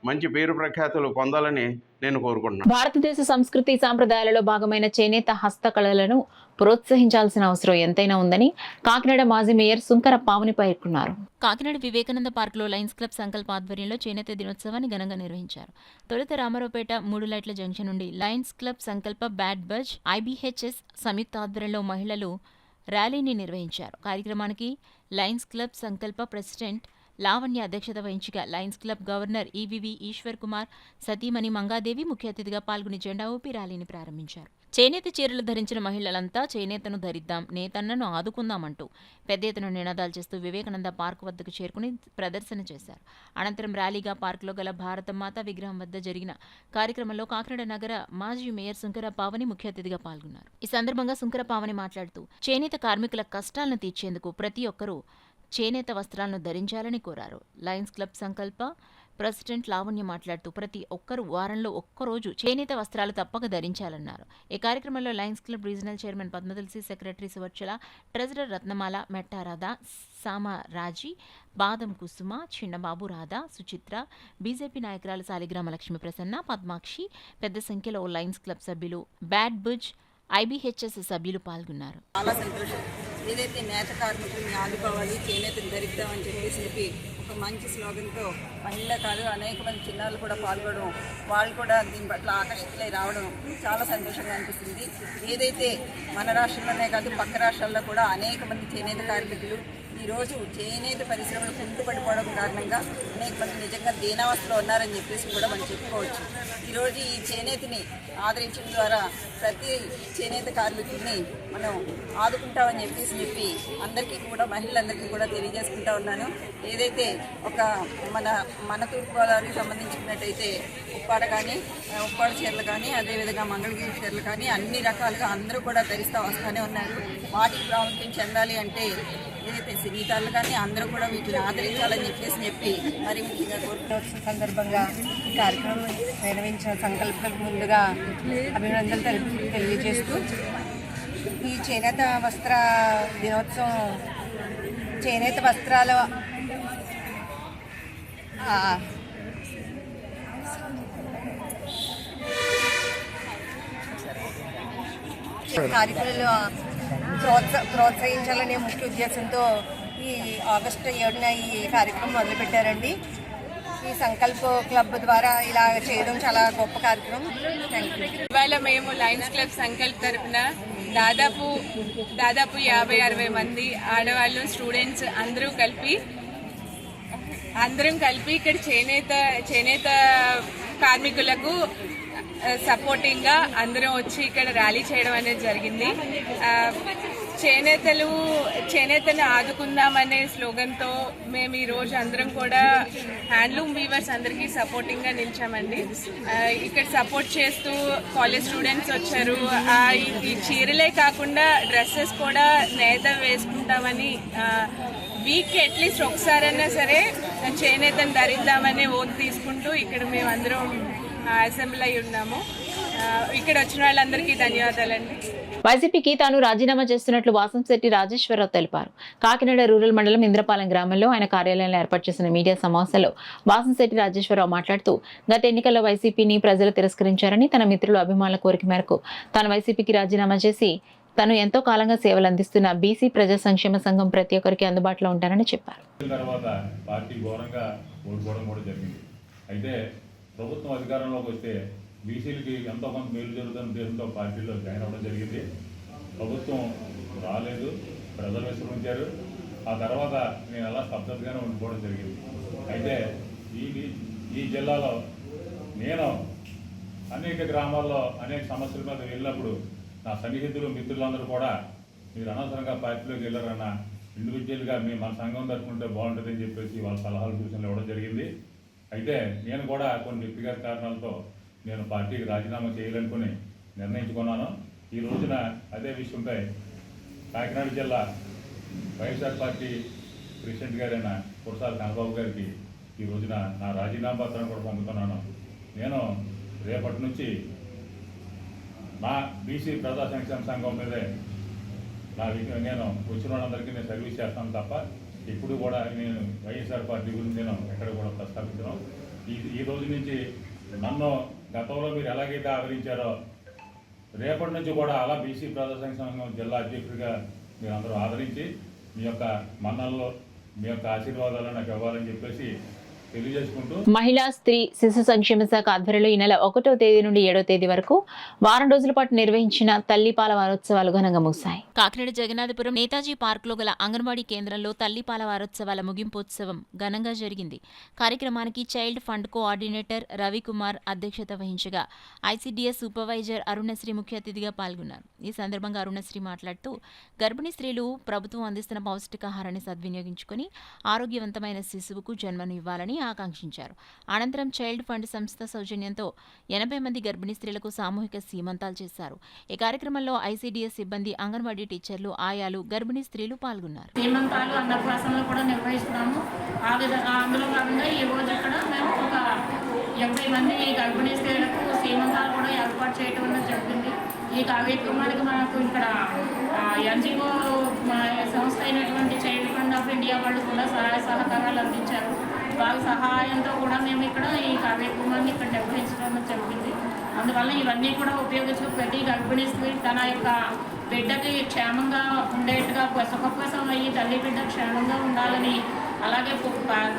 మంచి పేరు ప్రఖ్యాతులు పొందాలని నేను కోరుకుంటున్నాను. భారతదేశ సంస్కృతి సాంప్రదాయాలలో భాగమైన చేనేత హస్తకళలను ప్రోత్సహించాల్సిన అవసరం ఎంతైనా ఉందని కాకినాడ మాజీ మేయర్ సుంకర పావని పేర్కొన్నారు. కాకినాడ వివేకానంద పార్కులో లయన్స్ క్లబ్ సంకల్ప ఆధ్వర్యంలో చేనేత దినోత్సవాన్ని ఘనంగా నిర్వహించారు. తొలుత రామారావుపేట 3 లైట్ల జంక్షన్ నుండి లయన్స్ క్లబ్ సంకల్ప బ్యాడ్ బజ్ ఐబీహెచ్ఎస్ సంయుక్త ఆధ్వర్యంలో మహిళలు ర్యాలీని నిర్వహించారు. కార్యక్రమానికి Lions Club Sankalpa president Lavanya అధ్యక్షత వహించగా Lions Club governor EVV Eswar Kumar, సతీమణి మంగాదేవి ముఖ్య అతిథిగా పాల్గొని జెండా ఊపి ర్యాలీని ప్రారంభించారు. చేనేత చీరలు ధరించిన మహిళలంతా చేనేతను ధరిద్దాం, నేతన్నను ఆదుకుందామంటూ పెద్ద ఎత్తున నినాదాలు చేస్తూ వివేకానంద పార్క్ వద్దకు చేరుకుని ప్రదర్శన చేశారు. అనంతరం ర్యాలీగా పార్కులో గల భారతమాత విగ్రహం వద్ద జరిగిన కార్యక్రమంలో కాకినాడ నగర మాజీ మేయర్ సుంకర పావని ముఖ్య అతిథిగా పాల్గొన్నారు. ఈ సందర్భంగా సుంకర పావని మాట్లాడుతూ చేనేత కార్మికుల కష్టాలను తీర్చేందుకు ప్రతి ఒక్కరూ చేనేత వస్త్రాలను ధరించాలని కోరారు. Lions Club Sankalpa president Lavanya మాట్లాడుతూ ప్రతి ఒక్కరూ వారంలో ఒక్కరోజు చేనేత వస్త్రాలు తప్పక ధరించాలన్నారు. ఈ కార్యక్రమంలో lions club regional chairman Padmatulasi, secretary Suvarchala, treasurer Ratnamala, Mettaradha, Samaraji, Badam Kusuma, Chinnababu, Radha, Suchitra, BJP నాయకురాలు సాలిగ్రామ లక్ష్మీ ప్రసన్న, పద్మాక్షి, పెద్ద సంఖ్యలో లయన్స్ క్లబ్ సభ్యులు, బ్యాడ్ బుజ్ ఐబీహెచ్ఎస్ సభ్యులు పాల్గొన్నారు. చాలా సంతోషం. ఏదైతే నేత కార్మికులను ఆదుకోవాలి, చేనేతను ధరిద్దామని చెప్పి ఒక మంచి స్లోగన్తో మహిళలే కాదు అనేక మంది చిన్నారులు కూడా పాల్గొనడం, వాళ్ళు కూడా దీని పట్ల ఆకర్షితులై రావడం చాలా సంతోషంగా అనిపిస్తుంది. ఏదైతే మన రాష్ట్రంలోనే కాదు పక్క రాష్ట్రాల్లో కూడా అనేక మంది చేనేత కార్మికులు ఈరోజు చేనేత పరిశ్రమలు కుంటుపడిపోవడం కారణంగా అనేక మంది నిజంగా దీనావస్థలో ఉన్నారని చెప్పేసి కూడా మనం చెప్పుకోవచ్చు. ఈరోజు ఈ చేనేతని ఆదరించడం ద్వారా ప్రతి చేనేత కార్మికుడిని మనం ఆదుకుంటామని చెప్పి అందరికీ కూడా మహిళలందరికీ కూడా తెలియజేసుకుంటా ఉన్నాను. ఏదైతే ఒక మన తూర్పుగోదావరికి సంబంధించినట్టయితే ఉప్పాడ చీరలు కానీ అదేవిధంగా మంగళగిరి చీరలు కానీ అన్ని రకాలుగా అందరూ కూడా ధరిస్తూ వస్తూనే ఉన్నారు. వాటికి ప్రాముఖ్యం చెందాలి అంటే ఏదైతే సినీతాలు కానీ అందరూ కూడా వీటిని ఆదరించాలని చెప్పి మరి ముఖ్యంగా కోరుకున్న సందర్భంగా ఈ కార్యక్రమం నిర్వహించిన సంకల్పాలకు ముందుగా అభినందనలు తెలియజేస్తూ ఈ చేనేత వస్త్ర దినోత్సవం చేనేత వస్త్రాల కార్యక్రమాలు ప్రోత్సహించాలనే ముఖ్య ఉద్దేశంతో ఈ ఆగస్టు 7న ఈ కార్యక్రమం మొదలుపెట్టారండి. ఈ సంకల్ప క్లబ్ ద్వారా ఇలా చేయడం చాలా గొప్ప కార్యక్రమం. Thank you. ఇవాళ మేము లయన్స్ క్లబ్ సంకల్ప్ తరఫున దాదాపు 50-60 మంది ఆడవాళ్ళు స్టూడెంట్స్ అందరం కలిపి ఇక్కడ చేనేత కార్మికులకు సపోర్టింగ్గా అందరం వచ్చి ఇక్కడ ర్యాలీ చేయడం అనేది జరిగింది. చేనేతను ఆదుకుందామనే స్లోగన్తో మేము ఈరోజు అందరం కూడా హ్యాండ్లూమ్ వీవర్స్ అందరికీ సపోర్టింగ్గా నిలిచామండి. ఇక్కడ సపోర్ట్ చేస్తూ కాలేజ్ స్టూడెంట్స్ వచ్చారు. ఈ చీరలే కాకుండా డ్రెస్సెస్ కూడా నేత వేసుకుంటామని వీక్కి అట్లీస్ట్ ఒకసారైనా సరే చేనేతను ధరిద్దామనే ఓట్ తీసుకుంటూ ఇక్కడ మేమందరం అసెంబ్లీ అయి ఉన్నాము. ఇక్కడ వచ్చిన వాళ్ళందరికీ ధన్యవాదాలండి. వైసీపీకి తాను రాజీనామా చేస్తున్నట్లు వాసంశెట్టి రాజేశ్వరరావు తెలిపారు. కాకినాడ రూరల్ మండలం ఇంద్రపాలెం గ్రామంలో ఆయన కార్యాలయంలో ఏర్పాటు చేసిన మీడియా సమావేశంలో వాసంశెట్టి రాజేశ్వరరావు మాట్లాడుతూ గత ఎన్నికల్లో వైసీపీని ప్రజలు తిరస్కరించారని, తన మిత్రులు అభిమానుల కోరిక మేరకు తాను వైసీపీకి రాజీనామా చేసి తను ఎంతో కాలంగా సేవలు అందిస్తున్న బీసీ ప్రజా సంక్షేమ సంఘం ప్రతి ఒక్కరికి అందుబాటులో ఉంటానని చెప్పారు. ప్రభుత్వం అధికారంలోకి వస్తే బీసీలకి ఎంతో కొంత మేలు జరుగుతున్న ఉద్దేశంతో పార్టీలో జాయిన్ అవ్వడం జరిగింది. ప్రభుత్వం రాలేదు, ప్రజలు విస్మరించారు. ఆ తర్వాత నేను అలా స్తబ్దతగానే ఉండిపోవడం జరిగింది. అయితే ఈ జిల్లాలో నేను అనేక గ్రామాల్లో అనేక సమస్యల మీద వెళ్ళినప్పుడు నా సన్నిహితులు మిత్రులందరూ కూడా మీరు అనవసరంగా పార్టీలోకి వెళ్ళారన్న ఇండివిజువల్గా మన సంఘం తరపుంటే బాగుంటుందని చెప్పేసి వాళ్ళ సలహాలు సూచనలు ఇవ్వడం జరిగింది. అయితే నేను కూడా కొన్ని వ్యక్తిగత కారణాలతో నేను పార్టీకి రాజీనామా చేయాలనుకుని నిర్ణయించుకున్నాను. ఈ రోజున అదే విషయంపై కాకినాడ జిల్లా వైఎస్ఆర్ పార్టీ ప్రెసిడెంట్ గారైన కురసాల కన్నబాబు గారికి ఈ రోజున నా రాజీనామా పత్రాన్ని కూడా పంపుతున్నాను. నేను రేపటి నుంచి నా బీసీ ప్రజా సంక్షేమ సంఘం మీదే నేను వచ్చిన వాళ్ళందరికీ నేను సర్వీస్ చేస్తాను తప్ప ఇప్పుడు కూడా నేను వైఎస్ఆర్ పార్టీ గురించి నేను ఎక్కడ కూడా ప్రస్తావించను. ఈ రోజు నుంచి నన్ను గతంలో మీరు ఎలాగైతే ఆదరించారో రేపటి నుంచి కూడా అలా బీసీ ప్రజా సంక్షేమ సంఘం జిల్లా అధ్యక్షుడిగా మీరు అందరూ ఆదరించి మీ యొక్క మన్నల్లో మీ యొక్క ఆశీర్వాదాలు నాకు ఇవ్వాలని చెప్పేసి మహిళా స్త్రీ శిశు సంక్షేమ శాఖ ఆధ్వర్యంలో ఈ నెల 1వ తేదీ నుండి 7వ తేదీ వరకు వారం రోజుల పాటు నిర్వహించిన తల్లిపాల వారోత్సవాలు ఘనంగా ముగిశాయి. కాకినాడ జగన్నాథపురం నేతాజీ పార్క్ లో గల అంగన్వాడీ కేంద్రంలో తల్లిపాల వారోత్సవాల ముగింపోత్సవం ఘనంగా జరిగింది. కార్యక్రమానికి చైల్డ్ ఫండ్ కోఆర్డినేటర్ రవికుమార్ అధ్యక్షత వహించగా ఐసీడీఎస్ సూపర్వైజర్ అరుణశ్రీ ముఖ్య అతిథిగా పాల్గొన్నారు. ఈ సందర్భంగా అరుణశ్రీ మాట్లాడుతూ గర్భిణీ స్త్రీలు ప్రభుత్వం అందిస్తున్న పౌష్టికాహారాన్ని సద్వినియోగించుకుని ఆరోగ్యవంతమైన శిశువుకు జన్మను ఇవ్వాలని ఆకాంక్షించారు. అనంతరం చైల్డ్ ఫండ్ సంస్థ సౌజన్యంతో 80 మంది గర్భిణీ స్త్రీలకు సామూహిక సీమంతాలు చేశారు. ఈ కార్యక్రమంలో ఐసీడీఎస్ సిబ్బంది, అంగన్వాడీ టీచర్లు, ఆయాలు, గర్భిణీ స్త్రీలు పాల్గొన్నారు. సీమంతాలు అన్నప్రాసనలు కూడా నిర్వహిస్తున్నాము. అందులో భాగంగా ఈ రోజు ఇక్కడ మేము ఒక 80 మంది గర్భిణీ స్త్రీలకు సీమంతాలు కూడా ఏర్పాటు చేయడం అనేది జరిగింది. ఈ కార్యక్రమానికి మనకు ఇక్కడ ఎన్జిఓ సంస్థ అయినటువంటి చైల్డ్ ఫండ్ ఆఫ్ ఇండియా వాళ్ళు కూడా సహాయ సహకారాలు అందించారు. వాళ్ళ సహాయంతో కూడా మేము ఇక్కడ ఈ కార్యక్రమాన్ని ఇక్కడ నిర్వహించడం జరిగింది. అందువల్ల ఇవన్నీ కూడా ఉపయోగించుకుని ప్రతి గర్భిణీ స్త్రీ తన యొక్క బిడ్డకి క్షేమంగా ఉండేట్టుగా సుఖప్రసవం అయ్యి తల్లి బిడ్డ క్షేమంగా ఉండాలని, అలాగే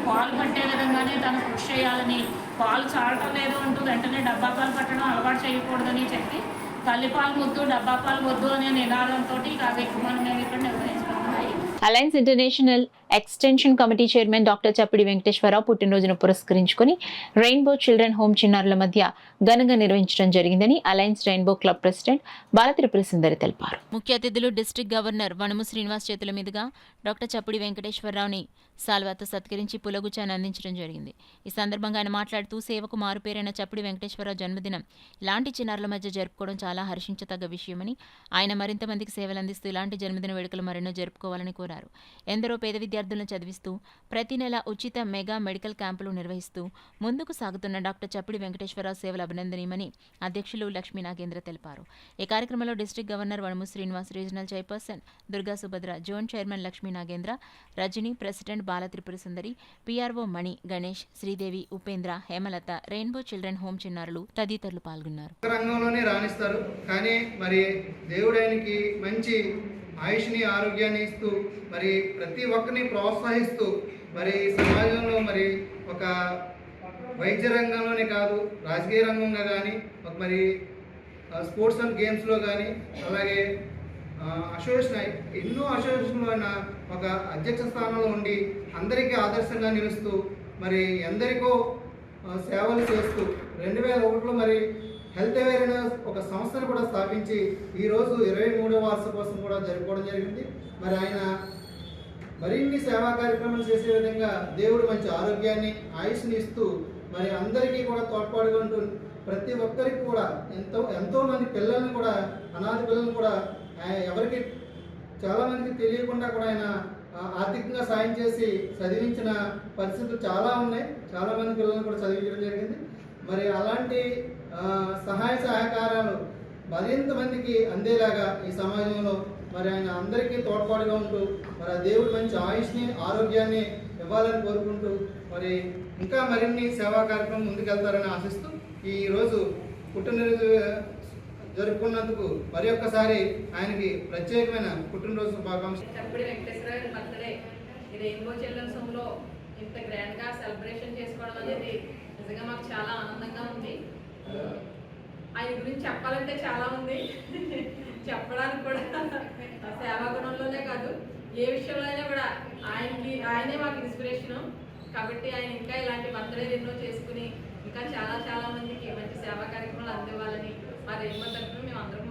పాలు పట్టే విధంగానే తను కృషి చేయాలని, పాలు చాలటం లేదు అంటూ వెంటనే డబ్బా పాలు పట్టడం అలవాటు చేయకూడదని చెప్పి తల్లిపాలు వద్దు డబ్బా పాలు వద్దు అనే నినాదంతో ఈ కార్యక్రమాన్ని మేము ఇక్కడ నిర్వహించుకుంటున్నాయి. Alliance international extension committee chairman doctor Chappidi Venkateswararao పుట్టినరోజును పురస్కరించుకుని రెయిన్బో చిల్డ్రన్ హోమ్ చిన్నారుల మధ్య ఘనంగా నిర్వహించడం జరిగిందని alliance rainbow club president Balatripura Sundari తెలిపారు. ముఖ్య అతిథులు డిస్ట్రిక్ట్ గవర్నర్ వనము శ్రీనివాస్ చేతుల మీదుగా డాక్టర్ చప్పిడి వెంకటేశ్వరరావుని సాల్వాతో సత్కరించి పులగుచాన్ని అందించడం జరిగింది. ఈ సందర్భంగా ఆయన మాట్లాడుతూ సేవకు మారుపేరైన చప్పిడి వెంకటేశ్వరరావు జన్మదినం ఇలాంటి చిన్నారుల మధ్య జరుపుకోవడం చాలా హర్షించదగ్గ విషయమని, ఆయన మరింత మందికి సేవలు అందిస్తూ ఇలాంటి జన్మదిన వేడుకలు మరెన్నో జరుపుకోవాలని కోరారు. ఎందరో పేద విద్యార్థులను చదివిస్తూ ప్రతి నెల ఉచిత మెగా మెడికల్ క్యాంపులు నిర్వహిస్తూ ముందుకు సాగుతున్న డాక్టర్ చప్పిడి వెంకటేశ్వరరావు సేవలు అభినందనీయమని అధ్యక్షులు లక్ష్మీ నాగేంద్ర తెలిపారు. ఈ కార్యక్రమంలో district governor Vanamu Srinivas, regional chairperson Durga Subhadra, zone chairman Lakshmi Nagendra, Rajani, president Balatripura Sundari, PRO Mani, Ganesh, Sridevi, Upendra, Hemalatha, rainbow children home చిన్నారులు తదితరులు పాల్గొన్నారు. రంగంలోనే రాణిస్తారు, కానీ మరి దేవుడు ఆయనకి మంచి ఆయుష్ని ఆరోగ్యాన్ని ఇస్తూ మరి ప్రతి ఒక్కరిని ప్రోత్సహిస్తూ మరి సమాజంలో మరి ఒక వైద్య రంగంలోనే కాదు రాజకీయ రంగంగా కానీ మరి స్పోర్ట్స్ అండ్ గేమ్స్లో కానీ అలాగే ఎన్నో అసోసియేషన్లో ఆయన ఒక అధ్యక్ష స్థానంలో ఉండి అందరికీ ఆదర్శంగా నిలుస్తూ మరి ఎందరికో సేవలు చేస్తూ 2001లో మరి హెల్త్ అవేర్నెస్ ఒక సంస్థను కూడా స్థాపించి ఈరోజు 23వ వార్షికోత్సవం కూడా జరుపుకోవడం జరిగింది. మరి ఆయన మరిన్ని సేవా కార్యక్రమాలు చేసే విధంగా దేవుడు మంచి ఆరోగ్యాన్ని ఆయుష్ని ఇస్తూ మరి అందరికీ కూడా తోడ్పాటుగా ఉంటూ ప్రతి ఒక్కరికి కూడా ఎంతో మంది పిల్లల్ని కూడా అనాథ పిల్లల్ని కూడా ఎవరికి చాలామందికి తెలియకుండా కూడా ఆయన ఆర్థికంగా సాయం చేసి చదివించిన పరిస్థితులు చాలా ఉన్నాయి. చాలామంది పిల్లలను కూడా చదివించడం జరిగింది. మరి అలాంటి సహాయ సహకారాలు మరింత మందికి అందేలాగా ఈ సమాజంలో మరి ఆయన అందరికీ తోడ్పాటుగా ఉంటూ మరి ఆ దేవుడు మంచి ఆయుష్ని ఆరోగ్యాన్ని ఇవ్వాలని కోరుకుంటూ మరి ఇంకా మరిన్ని సేవా కార్యక్రమం ముందుకెళ్తారని ఆశిస్తూ ఈరోజు పుట్టినరోజు జరుపుకున్నందుకు మరి ఒక్కసారి ఆయనకి ప్రత్యేకమైన పుట్టినరోజు శుభాకాంక్షలు. చప్పిడి వెంకటేశ్వరరావు బర్త్డే ఈ రెయిన్బో చిల్డ్రన్స్ హోమ్లో ఇంత గ్రాండ్గా సెలబ్రేషన్ చేసుకోవడం అనేది నిజంగా మాకు చాలా ఆనందంగా ఉంది. ఆయన గురించి చెప్పాలంటే చాలా ఉంది, చెప్పడానికి కూడా సేవా గుణంలోనే కాదు ఏ విషయంలో అయినా కూడా ఆయనే మాకు ఇన్స్పిరేషను. కాబట్టి ఆయన ఇంకా ఇలాంటి బర్త్డే ఎన్నో చేసుకుని ఇంకా చాలా మందికి మంచి సేవా కార్యక్రమాలు అందివ్వాలని మా రెయిన్బో తరఫున మేము అందరం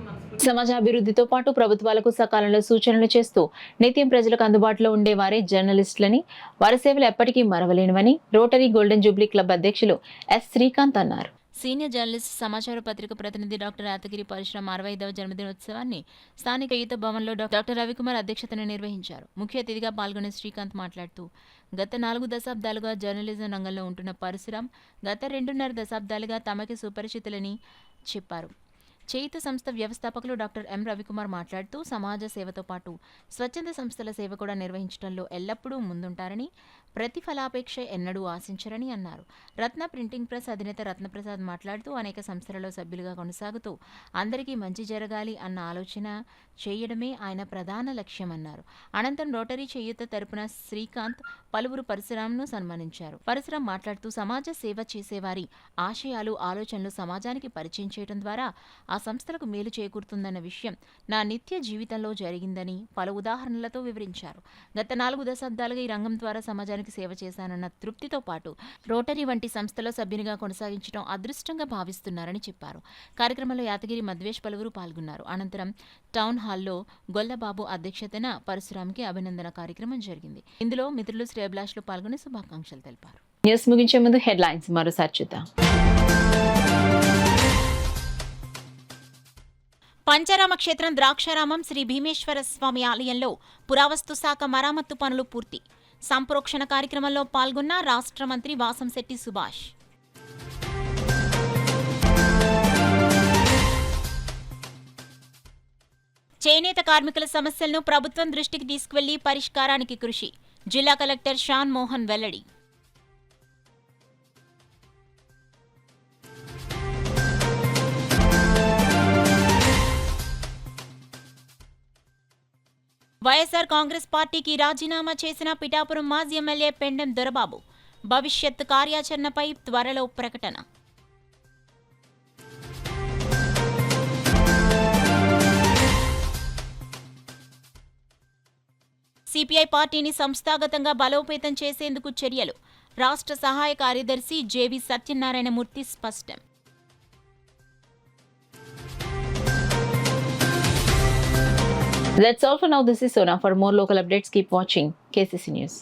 సమాజ అభివృద్ధితో పాటు ప్రభుత్వాలకు సకాలంలో సూచనలు చేస్తూ నిత్యం ప్రజలకు అందుబాటులో ఉండేవారే జర్నలిస్టులని, వారి సేవలు ఎప్పటికీ మరవలేనివని రోటరీ గోల్డెన్ జూబ్లీ క్లబ్ అధ్యక్షులు ఎస్ శ్రీకాంత్ అన్నారు. సీనియర్ జర్నలిస్ట్ సమాచార పత్రిక ప్రతినిధి డాక్టర్ యాతగిరి పరశురామ్ 65వ జన్మదినోత్సవాన్ని స్థానిక యుత భవన్లో డాక్టర్ రవికుమార్ అధ్యక్షతన నిర్వహించారు. ముఖ్య అతిథిగా పాల్గొన్న శ్రీకాంత్ మాట్లాడుతూ గత 4 దశాబ్దాలుగా జర్నలిజం రంగంలో ఉంటున్న పరశురామ్ గత 2.5 దశాబ్దాలుగా తమకి సుపరిచితులని చెప్పారు. చేయుత సంస్థ వ్యవస్థాపకులు డాక్టర్ ఎం రవికుమార్ మాట్లాడుతూ సమాజ సేవతో పాటు స్వచ్ఛంద సంస్థల సేవ కూడా నిర్వహించడంలో ఎల్లప్పుడూ ముందుంటారని, ప్రతిఫలాపేక్ష ఎన్నడూ ఆశించరని అన్నారు. రత్న ప్రింటింగ్ ప్రెస్ అధినేత రత్నప్రసాద్ మాట్లాడుతూ అనేక సంస్థలలో సభ్యులుగా కొనసాగుతూ అందరికీ మంచి జరగాలి అన్న ఆలోచన చేయడమే ఆయన ప్రధాన లక్ష్యమన్నారు. అనంతరం రోటరీ చేయూత తరపున శ్రీకాంత్ పలువురు పరశురామ్ను సన్మానించారు. పరశురామ్ మాట్లాడుతూ సమాజ సేవ చేసేవారి ఆశయాలు, ఆలోచనలు సమాజానికి పరిచయం చేయడం ద్వారా ఆ సంస్థలకు మేలు చేకూరుతుందన్న విషయం నా నిత్య జీవితంలో జరిగిందని పలు ఉదాహరణలతో వివరించారు. గత 4 దశాబ్దాలుగా ఈ రంగం ద్వారా సమాజానికి సేవ చేశానన్న తృప్తితో పాటు రోటరీ వంటి సంస్థలో సభ్యునిగా కొనసాగించడం అదృష్టంగా భావిస్తున్నారని చెప్పారు. కార్యక్రమంలో యాతగిరి మధ్వేష్ పలువురు పాల్గొన్నారు. అనంతరం టౌన్ హాల్లో గొల్లబాబు అధ్యక్షతన పరశురామ్కి అభినందన కార్యక్రమం జరిగింది. ఇందులో మిత్రులు శ్రేయభిలాషులు పాల్గొని శుభాకాంక్షలు తెలిపారు. న్యూస్ ముగించే ముందు హెడ్లైన్స్ మరోసారి చూద్దాం. పంచరామ క్షేత్రం ద్రాక్షారామం శ్రీ భీమేశ్వర స్వామి ఆలయంలో పురావస్తు శాఖ మరామత్తు పనులు పూర్తి. సంప్రోక్షణ కార్యక్రమంలో పాల్గొన్న రాష్ట్ర మంత్రి వాసంశెట్టి సుభాష్. చేనేత కార్మికుల సమస్యలను ప్రభుత్వం దృష్టికి తీసుకువెళ్లి పరిష్కారానికి కృషి. జిల్లా కలెక్టర్ షాన్ మోహన్ వెల్లడి. వైఎస్ఆర్ కాంగ్రెస్ పార్టీకి రాజీనామా చేసిన పిఠాపురం మాజీ ఎమ్మెల్యే పెండెం దొరబాబు భవిష్యత్ కార్యాచరణపై త్వరలో ప్రకటన. సిపిఐ పార్టీని సంస్థాగతంగా బలోపేతం చేసేందుకు చర్యలు. రాష్ట్ర సహాయ కార్యదర్శి జేవి సత్యనారాయణమూర్తి స్పష్టం. That's all for now. This is Sona. For more local updates, keep watching KCC News.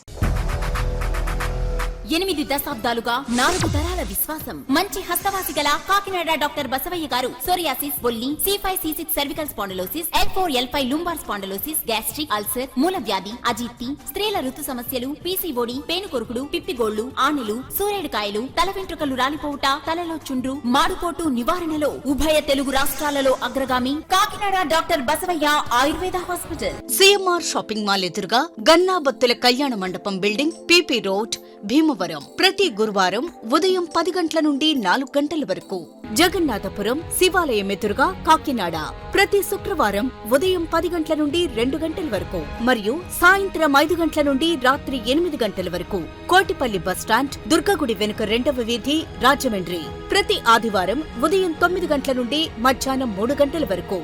8 దశాబ్దాలుగా 4 తరాల విశ్వాసం. మంచి హస్తవాసి గల కాకినాడ డాక్టర్ బసవయ్య గారు సోరియాసిస్, బొల్లి, C5, C6 cervical spondylosis, L4, L5 lumbar spondylosis, gastric ulcer, మూల వ్యాధి, అజీర్తి, స్త్రీల ఋతు సమస్యలు, PCOD, పేనుకొరుకుడు, పిప్పిగోళ్లు, ఆనెలు, సూరేడుకాయలు, తల వెంట్రుకలు రాలిపోవుట, తలలో చుండ్రు, మాడుకోటు నివారణలో ఉభయ తెలుగు రాష్ట్రాలలో అగ్రగామి Kakinada doctor Basavaiah Ayurveda hospital. CMR shopping mall ఎదురుగా గన్నాబత్తుల కళ్యాణ మండపం బిల్డింగ్, PP రోడ్, భీమవరం. ప్రతి గురువారం ఉదయం 10 గంటల నుండి 4 గంటల వరకు. జగన్నాథపురం శివాలయం ఎదురుగా కాకినాడ ప్రతి శుక్రవారం ఉదయం 10 గంటల నుండి 2 గంటల వరకు మరియు సాయంత్రం 5 గంటల నుండి రాత్రి 8 గంటల వరకు. కోటిపల్లి బస్టాండ్, దుర్గగుడి వెనుక 2వ వీధి, రాజమండ్రి ప్రతి ఆదివారం ఉదయం 9 గంటల నుండి మధ్యాహ్నం 3 గంటల వరకు.